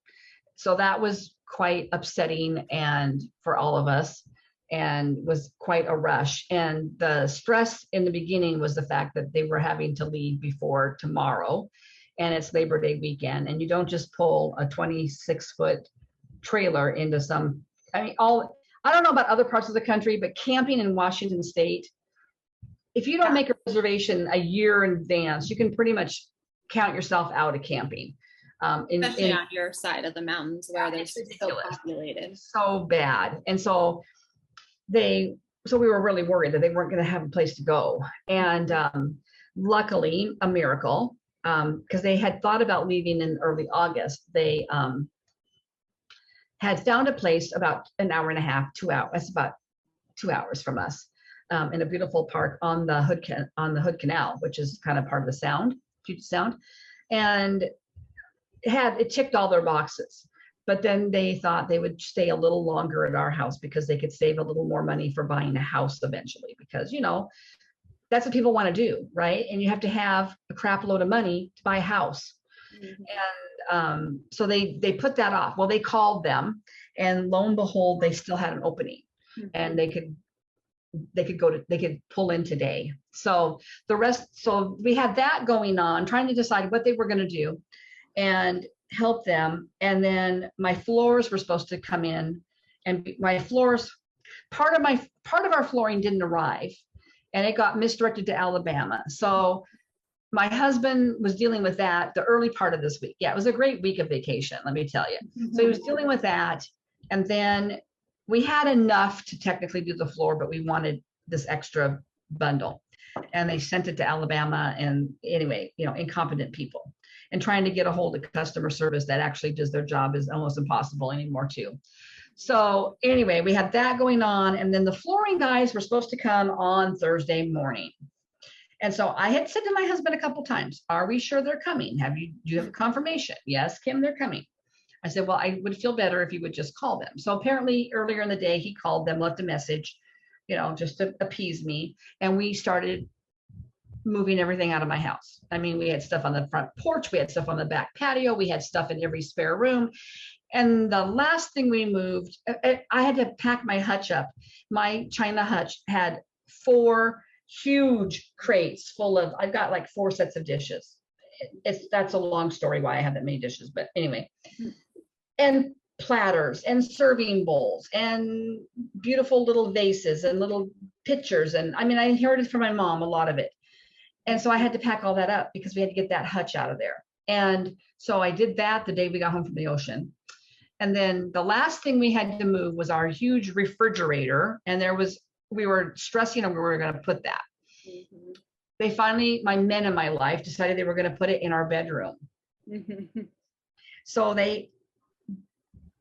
So that was quite upsetting and for all of us, and was quite a rush. And the stress in the beginning was the fact that they were having to leave before tomorrow, and it's Labor Day weekend, and you don't just pull a 26-foot trailer into some, I don't know about other parts of the country, but camping in Washington State, if you don't make a reservation a year in advance, you can pretty much count yourself out of camping. Especially on your side of the mountains where they're so populated. So bad. And so we were really worried that they weren't going to have a place to go. And luckily, a miracle, because they had thought about leaving in early August. They had found a place about an hour and a half, 2 hours. That's about 2 hours from us, in a beautiful park on the Hood Canal, which is kind of part of the Puget Sound, and it ticked all their boxes. But then they thought they would stay a little longer at our house because they could save a little more money for buying a house eventually, because that's what people want to do, right? And you have to have a crap load of money to buy a house. And so they put that off. Well, they called them, and lo and behold, they still had an opening, and they could pull in today. So we had that going on, trying to decide what they were going to do and help them. And then my floors were supposed to come in, and my floors, part of our flooring didn't arrive, and it got misdirected to Alabama. So my husband was dealing with that the early part of this week. Yeah, it was a great week of vacation, let me tell you. So he was dealing with that. And then we had enough to technically do the floor, but we wanted this extra bundle. And they sent it to Alabama. And anyway, incompetent people. And trying to get a hold of customer service that actually does their job is almost impossible anymore too. So anyway, we had that going on. And then the flooring guys were supposed to come on Thursday morning. And so I had said to my husband a couple times, are we sure they're coming? Do you have a confirmation? Yes, Kim, they're coming. I said, well, I would feel better if you would just call them. So apparently earlier in the day, he called them, left a message, just to appease me. And we started moving everything out of my house. I mean, we had stuff on the front porch. We had stuff on the back patio. We had stuff in every spare room. And the last thing we moved, I had to pack my hutch up. My China hutch had 4 huge crates full of, I've got like 4 sets of dishes. That's a long story why I have that many dishes, but anyway. And platters and serving bowls and beautiful little vases and little pitchers. And I mean, I inherited from my mom a lot of it. And so I had to pack all that up because we had to get that hutch out of there. And so I did that the day we got home from the ocean. And then the last thing we had to move was our huge refrigerator. And we were stressing on where we were going to put that. Mm-hmm. They finally, my men in my life decided they were going to put it in our bedroom. Mm-hmm. So they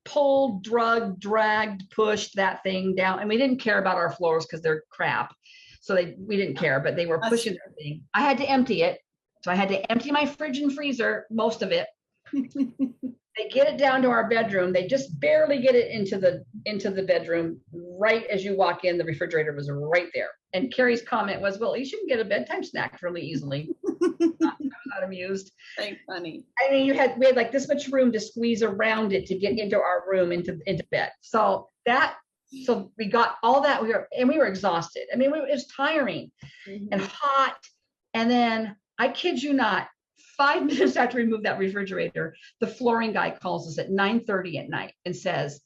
pulled, dragged, pushed that thing down. And we didn't care about our floors because they're crap. So we didn't care, but they were pushing the thing. I had to empty it. So I had to empty my fridge and freezer, most of it. They get it down to our bedroom. They just barely get it into the bedroom. Right as you walk in, the refrigerator was right there. And Carrie's comment was, well, you shouldn't get a bedtime snack really easily. I was not amused. Very funny. I mean, we had like this much room to squeeze around it to get into our room, into bed. So we got all that. We were exhausted. I mean, it was tiring and hot. And then I kid you not, 5 minutes after we moved that refrigerator, the flooring guy calls us at 9:30 at night and says,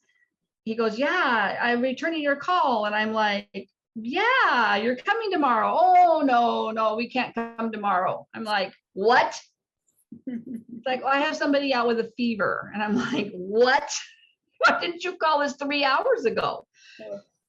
he goes, yeah, I'm returning your call. And I'm like, yeah, you're coming tomorrow. Oh, no, we can't come tomorrow. I'm like, what? It's like, well, I have somebody out with a fever. And I'm like, what? Why didn't you call us 3 hours ago?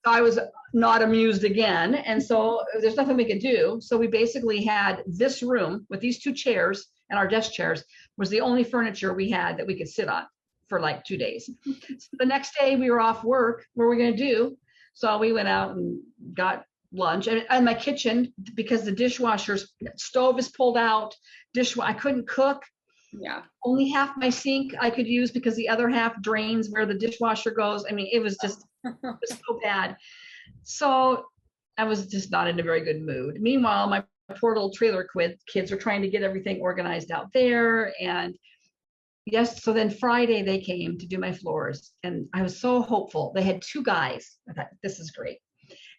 I was not amused again. And so there's nothing we could do. So we basically had this room with these 2 chairs, and our desk chairs was the only furniture we had that we could sit on for like 2 days. So the next day we were off work. What were we going to do? So we went out and got lunch. And my kitchen, because the dishwasher's stove is pulled out, I couldn't cook. Yeah. Only half my sink I could use because the other half drains where the dishwasher goes. I mean, it was just it was so bad. So I was just not in a very good mood. Meanwhile, my poor little trailer kids are trying to get everything organized out there. And yes, so then Friday they came to do my floors, and I was so hopeful. They had 2 guys. I thought, this is great.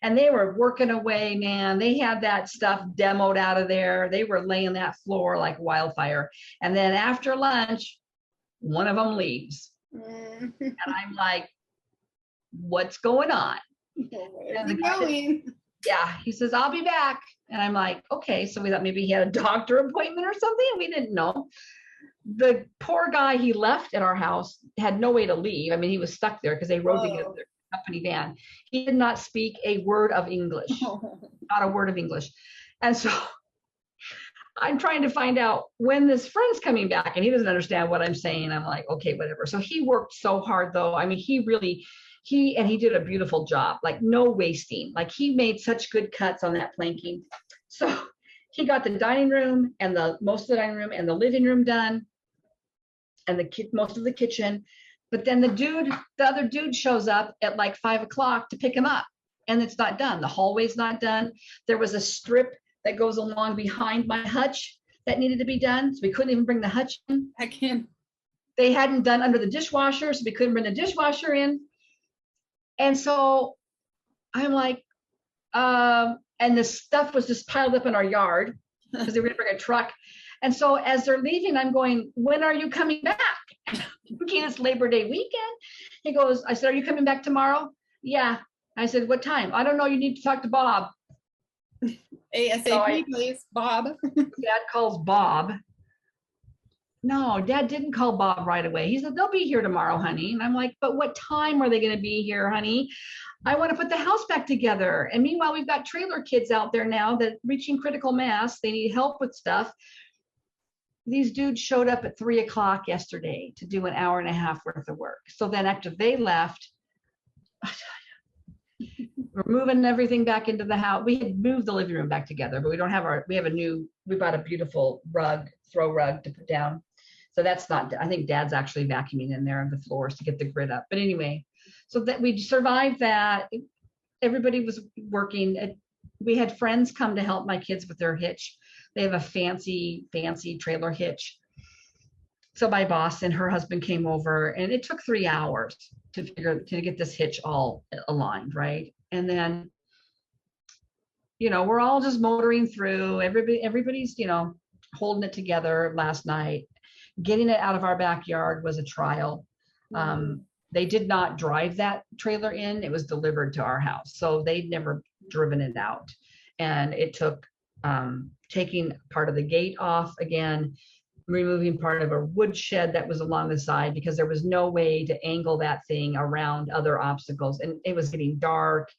And they were working away, man. They had that stuff demoed out of there. They were laying that floor like wildfire. And then after lunch, one of them leaves. And I'm like, what's going on? Where's he going? Yeah, he says, I'll be back. And I'm like, okay. So we thought maybe he had a doctor appointment or something. We didn't know. The poor guy, he left at our house, had no way to leave. I mean, he was stuck there because they rode together. Company van. He did not speak a word of English, not a word of English. And so I'm trying to find out when this friend's coming back, and he doesn't understand what I'm saying. I'm like, okay, whatever. So he worked so hard though. I mean, he did a beautiful job, like no wasting. Like he made such good cuts on that planking. So he got the dining room and most of the dining room and the living room done, and most of the kitchen. But then the other dude shows up at like 5 o'clock to pick him up, and it's not done. The hallway's not done. There was a strip that goes along behind my hutch that needed to be done. So we couldn't even bring the hutch in. They hadn't done under the dishwasher, so we couldn't bring the dishwasher in. And so I'm like, and the stuff was just piled up in our yard because they were going to bring a truck. And so as they're leaving, I'm going, when are you coming back? Thinking it's Labor Day weekend. I said, are you coming back tomorrow? Yeah. I said, what time? I don't know. You need to talk to Bob. ASAP, please, Bob. Dad calls Bob. No, Dad didn't call Bob right away. He said, they'll be here tomorrow, honey. And I'm like, but what time are they going to be here, honey? I want to put the house back together. And meanwhile, we've got trailer kids out there now that reaching critical mass. They need help with stuff. These dudes showed up at 3 o'clock yesterday to do an hour and a half worth of work. So then after they left, we're moving everything back into the house. We had moved the living room back together, but we don't have we bought a beautiful throw rug to put down. So that's not, I think Dad's actually vacuuming in there on the floors to get the grid up. But anyway, so that we survived that. Everybody was working. We had friends come to help my kids with their hitch. They have a fancy trailer hitch. So my boss and her husband came over, and it took 3 hours to get this hitch all aligned, right? And then, we're all just motoring through. Everybody's, holding it together last night. Getting it out of our backyard was a trial. They did not drive that trailer in. It was delivered to our house. So they'd never driven it out. And it took taking part of the gate off again, removing part of a wood shed that was along the side, because there was no way to angle that thing around other obstacles. And it was getting dark.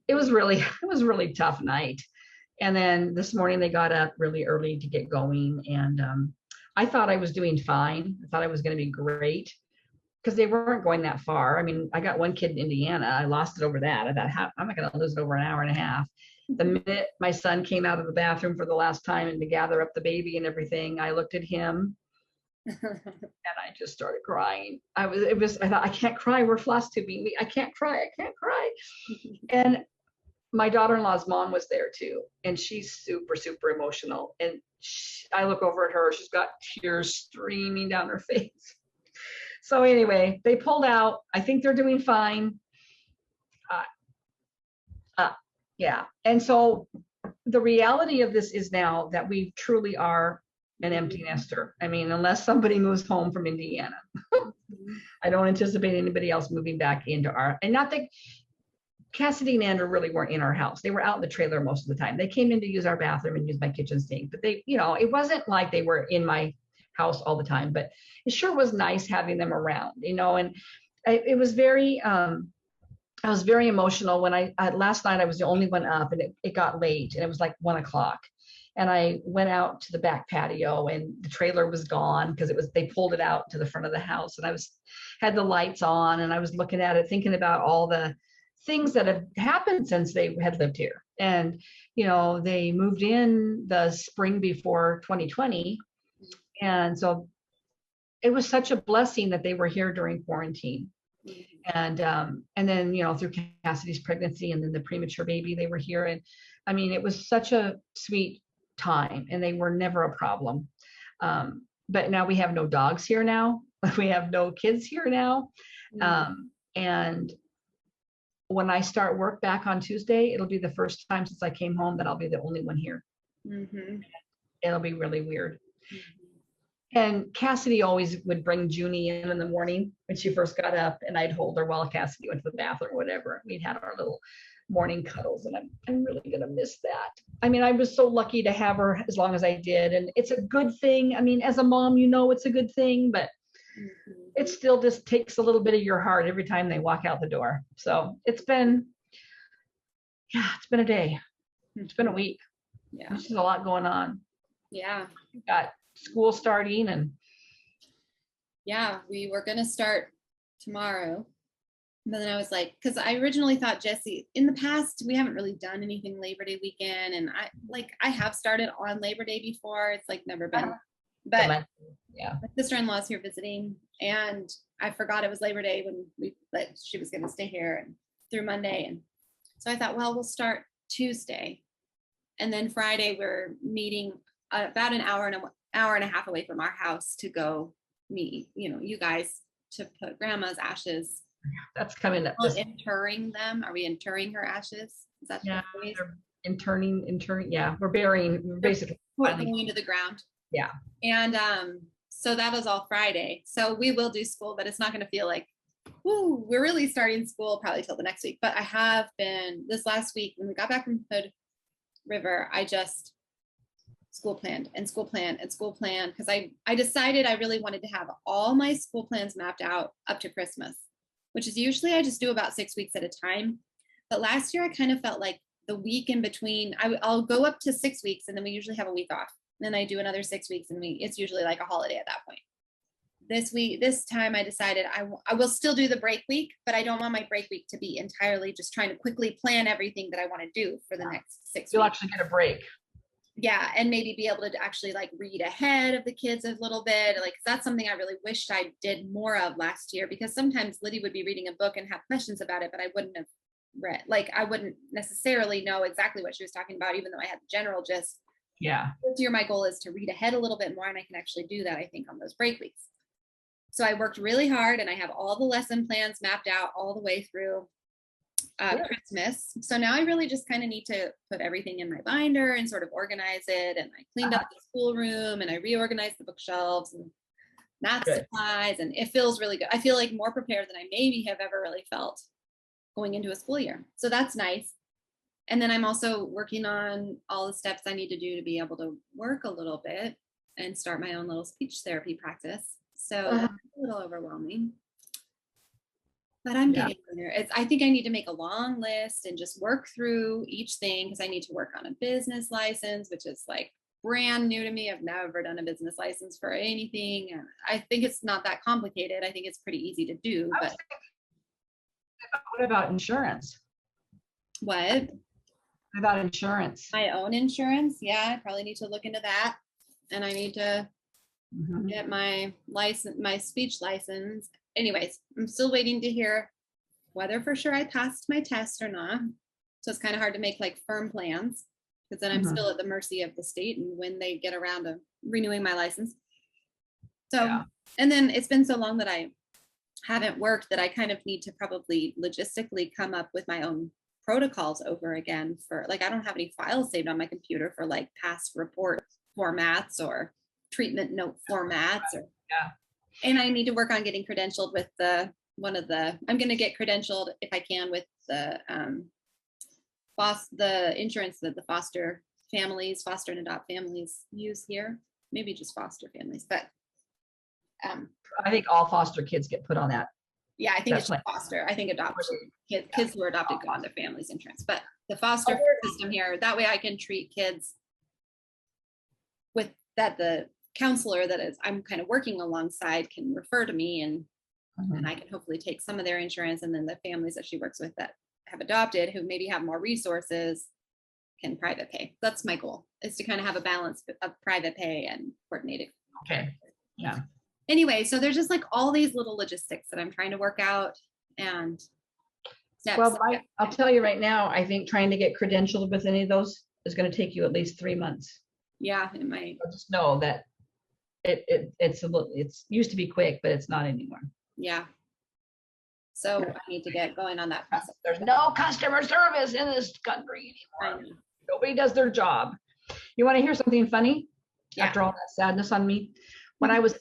It was really tough night. And then this morning they got up really early to get going. And I thought I was doing fine. I thought I was going to be great because they weren't going that far. I mean, I got one kid in Indiana. I lost it over that. I thought, I'm not going to lose it over an hour and a half. The minute my son came out of the bathroom for the last time and to gather up the baby and everything, I looked at him and I just started crying. I thought, I can't cry. We're Flosstubing. I can't cry. And my daughter-in-law's mom was there too. And she's super, super emotional. And I look over at her, she's got tears streaming down her face. So anyway, they pulled out. I think they're doing fine. Yeah. And so the reality of this is now that we truly are an empty nester. I mean, unless somebody moves home from Indiana, I don't anticipate anybody else moving back into and not that Cassidy and Andrew really weren't in our house. They were out in the trailer most of the time. They came in to use our bathroom and use my kitchen sink, but they, it wasn't like they were in my house all the time, but it sure was nice having them around, and it was very, I was very emotional when last night I was the only one up, and it got late and it was like 1 o'clock. And I went out to the back patio and the trailer was gone because they pulled it out to the front of the house, and had the lights on and I was looking at it, thinking about all the things that have happened since they had lived here. And, they moved in the spring before 2020. And so it was such a blessing that they were here during quarantine. And then, through Cassidy's pregnancy and then the premature baby, they were here. And I mean, it was such a sweet time and they were never a problem. But now we have no dogs here now. We have no kids here now. And when I start work back on Tuesday, it'll be the first time since I came home that I'll be the only one here. It'll be really weird. And Cassidy always would bring Junie in the morning when she first got up, and I'd hold her while Cassidy went to the bathroom or whatever. We'd have our little morning cuddles, and I'm really gonna miss that. I mean, I was so lucky to have her as long as I did, and it's a good thing. I mean, as a mom, it's a good thing, but it still just takes a little bit of your heart every time they walk out the door. So it's been a day. It's been a week. Yeah, there's just a lot going on. Yeah, we've got school starting, and we were gonna start tomorrow, but then I was like, because I originally thought Jesse, in the past we haven't really done anything Labor Day weekend, and I have started on Labor Day before. It's like never been, but my sister-in-law's here visiting, and I forgot it was Labor Day when she was gonna stay here and through Monday, and so I thought, well, we'll start Tuesday, and then Friday we're meeting about an hour and a half away from our house to go meet, you guys, to put grandma's ashes. That's coming up. Interring them. Are we interring her ashes? Is that the phrase? Interring. Yeah, we're basically putting into the ground. Yeah. And so that was all Friday. So we will do school, but it's not going to feel like, woo, we're really starting school probably till the next week. But I have been, this last week when we got back from Hood River, I just school planned because I decided I really wanted to have all my school plans mapped out up to Christmas, which is usually I just do about 6 weeks at a time. But last year I kind of felt like the week in between, I'll go up to 6 weeks and then we usually have a week off. And then I do another 6 weeks and it's usually like a holiday at that point. this time I decided I will still do the break week, but I don't want my break week to be entirely just trying to quickly plan everything that I want to do for the next 6 You'll weeks. actually get a break. Yeah, and maybe be able to actually like read ahead of the kids a little bit. Like that's something I really wished I did more of last year, because sometimes Liddy would be reading a book and have questions about it, but I wouldn't have read, like I wouldn't necessarily know exactly what she was talking about, even though I had the general gist. Yeah. This year, my goal is to read ahead a little bit more, and I can actually do that, I think, on those break weeks. So I worked really hard, and I have all the lesson plans mapped out all the way through Christmas. So now I really just kind of need to put everything in my binder and sort of organize it. And I cleaned up the schoolroom, and I reorganized the bookshelves and math supplies, and it feels really good. I feel like more prepared than I maybe have ever really felt going into a school year. So that's nice. And then I'm also working on all the steps I need to do to be able to work a little bit and start my own little speech therapy practice. So that's a little overwhelming, but I'm getting there. I think I need to make a long list and just work through each thing, because I need to work on a business license, which is like brand new to me. I've never done a business license for anything. And I think it's not that complicated. I think it's pretty easy to do. But what about insurance? What about insurance? My own insurance? Yeah, I probably need to look into that. And I need to get my license, my speech license. Anyways, I'm still waiting to hear whether for sure I passed my test or not. So it's kind of hard to make like firm plans, because then I'm still at the mercy of the state and when they get around to renewing my license. So, and then it's been so long that I haven't worked that I kind of need to probably logistically come up with my own protocols over again for, like, I don't have any files saved on my computer for like past report formats or treatment note formats, or and I need to work on getting credentialed with I'm going to get credentialed if I can with the insurance that the foster and adopt families use here. Maybe just foster families, but I think all foster kids get put on that. Yeah, I think it's just foster. I think adoption kids who are adopted go on their family's insurance, but the foster system here, that way I can treat kids with that the counselor that is I'm kind of working alongside can refer to me, and I can hopefully take some of their insurance, and then the families that she works with that have adopted who maybe have more resources can private pay. That's my goal, is to kind of have a balance of private pay and coordinated. Okay. Yeah. Anyway, so there's just like all these little logistics that I'm trying to work out, and steps. Well, I'll tell you right now, I think trying to get credentialed with any of those is going to take you at least 3 months. Yeah, it might. So just know that it's used to be quick, but it's not anymore. Yeah. So I need to get going on that process. There's no customer service in this country anymore. Nobody does their job. You want to hear something funny? Yeah. After all that sadness on me, when I was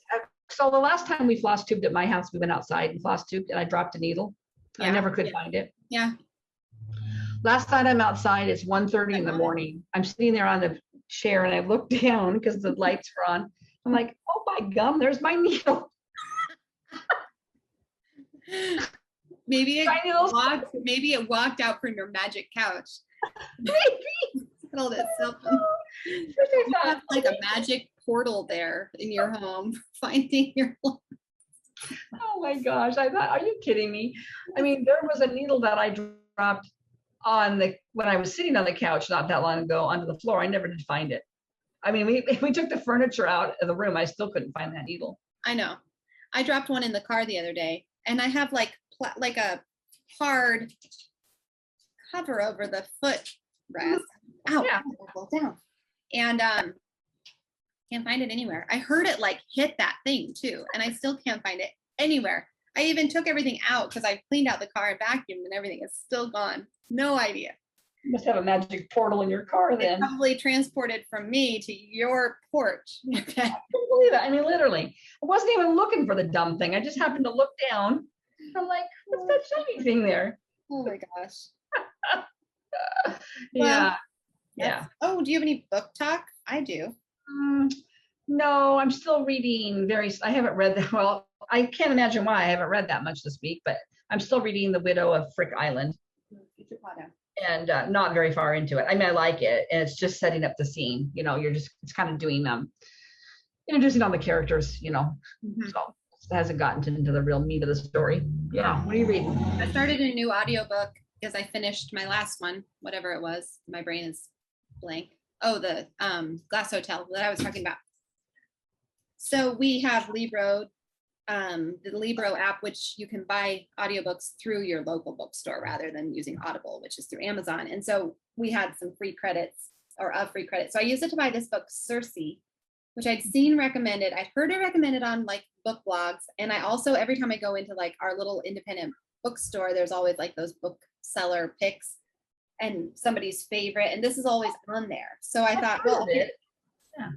so the last time we floss tubed at my house, we went outside and floss tubed, and I dropped a needle. I never could find it. Yeah. Last night I'm outside. It's 1:30 in the morning. I'm sitting there on the chair, and I look down because the lights were on. I'm like, oh my gum, there's my needle. Maybe it walked out from your magic couch. Maybe. You have like a magic portal there in your home, finding your. Oh my gosh! I thought, are you kidding me? I mean, there was a needle that I dropped when I was sitting on the couch not that long ago onto the floor. I never did find it. I mean, we took the furniture out of the room. I still couldn't find that needle. I know. I dropped one in the car the other day, and I have like a hard cover over the foot rest. Ow, yeah. Down. And can't find it anywhere. I heard it like hit that thing too, and I still can't find it anywhere. I even took everything out because I cleaned out the car and vacuumed, and everything is still gone. No idea. You must have a magic portal in your car then. Probably transported from me to your porch. I can't believe it. I mean, literally. I wasn't even looking for the dumb thing. I just happened to look down. I'm like, what's that shiny thing there? Oh my gosh. Yeah. Yeah. Oh, do you have any book talk? I do. No, I'm still reading I haven't read that. Well, I can't imagine why I haven't read that much this week, but I'm still reading The Widow of Frick Island. And not very far into it. I mean, I like it, and it's just setting up the scene. You know, it's kind of doing introducing all the characters. You know, so hasn't gotten into the real meat of the story. Yeah. What are you reading? I started a new audiobook because I finished my last one, whatever it was. My brain is blank. Oh, the Glass Hotel that I was talking about. So we have Libro, the Libro app, which you can buy audiobooks through your local bookstore rather than using Audible, which is through Amazon. And so we had some free credits or a free credit. So I used it to buy this book, Circe, which I'd seen recommended. I'd heard it recommended on like book blogs. And I also, every time I go into like our little independent bookstore, there's always like those bookseller picks and somebody's favorite. And this is always on there. So I thought, well, yeah.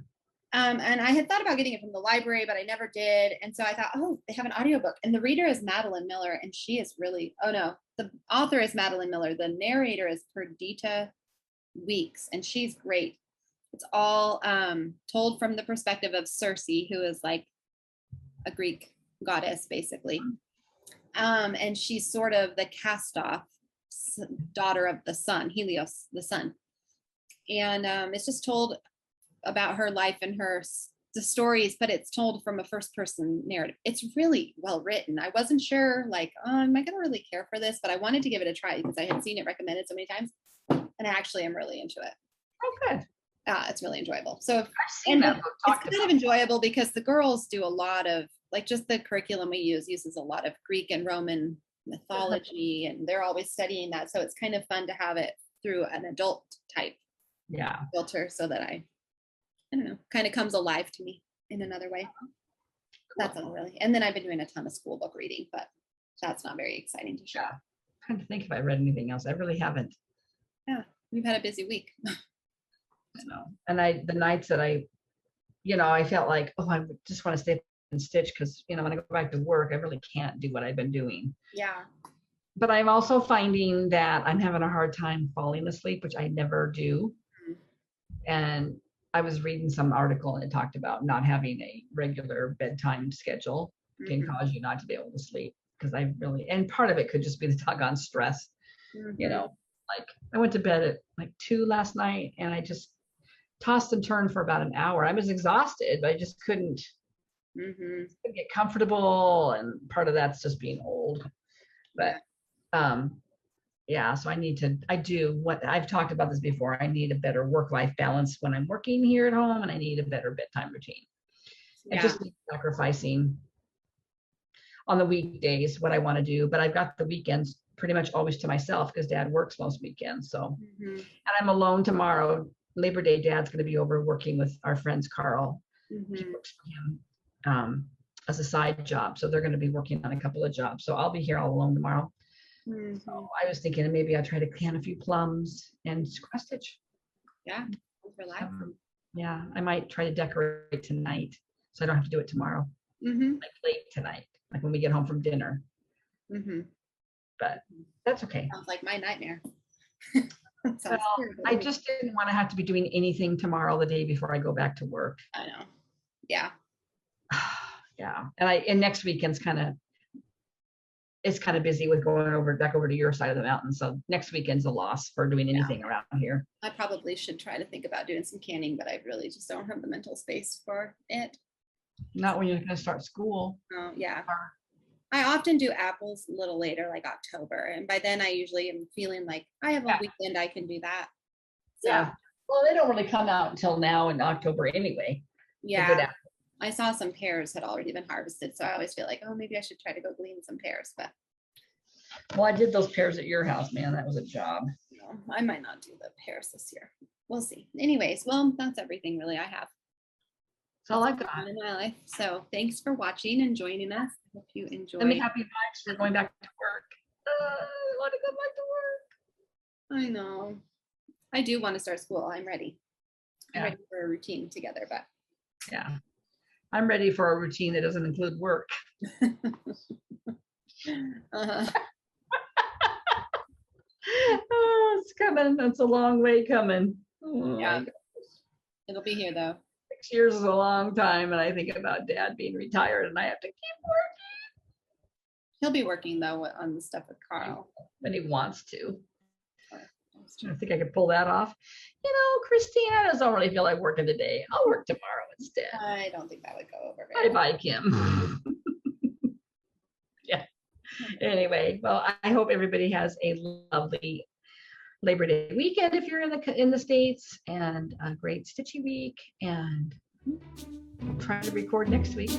And I had thought about getting it from the library, but I never did. And so I thought, oh, they have an audiobook. And the reader is Madeline Miller. And she is really, oh no, the author is Madeline Miller. The narrator is Perdita Weeks. And she's great. It's all told from the perspective of Circe, who is like a Greek goddess, basically. And she's sort of the cast-off daughter of the sun, Helios, the sun. And it's just told about her life and the stories, but it's told from a first-person narrative. It's really well written. I wasn't sure, like, oh, am I going to really care for this? But I wanted to give it a try because I had seen it recommended so many times, and I actually am really into it. Oh, good. It's really enjoyable. So I've seen that book. It's kind of enjoyable because the girls do a lot of, like, just the curriculum we uses a lot of Greek and Roman mythology, and they're always studying that. So it's kind of fun to have it through an adult type filter so that I don't know, kind of comes alive to me in another way. Cool. That's all really. And then I've been doing a ton of school book reading, but that's not very exciting to share. I'm trying to think if I read anything else. I really haven't. Yeah, we've had a busy week. I know. And the nights that I felt like, oh, I just want to stay and stitch because, when I go back to work, I really can't do what I've been doing. Yeah. But I'm also finding that I'm having a hard time falling asleep, which I never do. Mm-hmm. And I was reading some article and it talked about not having a regular bedtime schedule can cause you not to be able to sleep. Because and part of it could just be the doggone stress. Mm-hmm. Like I went to bed at like 2 last night and I just tossed and turned for about an hour. I was exhausted, but I just couldn't get comfortable. And part of that's just being old. But so I've talked about this before. I need a better work-life balance when I'm working here at home, and I need a better bedtime routine. I just need sacrificing on the weekdays what I want to do, but I've got the weekends pretty much always to myself because Dad works most weekends. So, and I'm alone tomorrow. Labor Day, Dad's going to be over working with our friends Carl. He works for him as a side job, so they're going to be working on a couple of jobs. So I'll be here all alone tomorrow. So I was thinking maybe I'll try to can a few plums and cross stitch. Yeah, relax. Yeah, I might try to decorate tonight so I don't have to do it tomorrow. Like late tonight, like when we get home from dinner. But that's okay. Sounds like my nightmare. I just didn't want to have to be doing anything tomorrow, the day before I go back to work. I know. Yeah. Yeah, and next weekend's it's kind of busy with going back over to your side of the mountain. So next weekend's a loss for doing anything around here. I probably should try to think about doing some canning, but I really just don't have the mental space for it. Not when you're going to start school. Oh, yeah. I often do apples a little later, like October. And by then I usually am feeling like I have a weekend I can do that. So, yeah. Well, they don't really come out until now in October anyway. Yeah. I saw some pears had already been harvested. So I always feel like, oh, maybe I should try to go glean some pears. But well, I did those pears at your house, man. That was a job. No, I might not do the pears this year. We'll see. Anyways, well, that's everything really I have. That's all I got in my life. So thanks for watching and joining us. I hope you enjoyed. Let me happy vibes for going back to work. I want to go back to work. I know. I do want to start school. I'm ready. I'm ready for a routine together, but yeah. I'm ready for a routine that doesn't include work. Oh, it's coming. That's a long way coming. Oh, yeah. It'll be here though. 6 years is a long time, and I think about Dad being retired and I have to keep working. He'll be working though on the stuff with Carl. When he wants to. I think I could pull that off. Christina doesn't really feel like working today. I'll work tomorrow instead. I don't think that would go over very well. Bye, Kim. Anyway, well, I hope everybody has a lovely Labor Day weekend if you're in the States, and a great Stitchy week, and we'll try to record next week.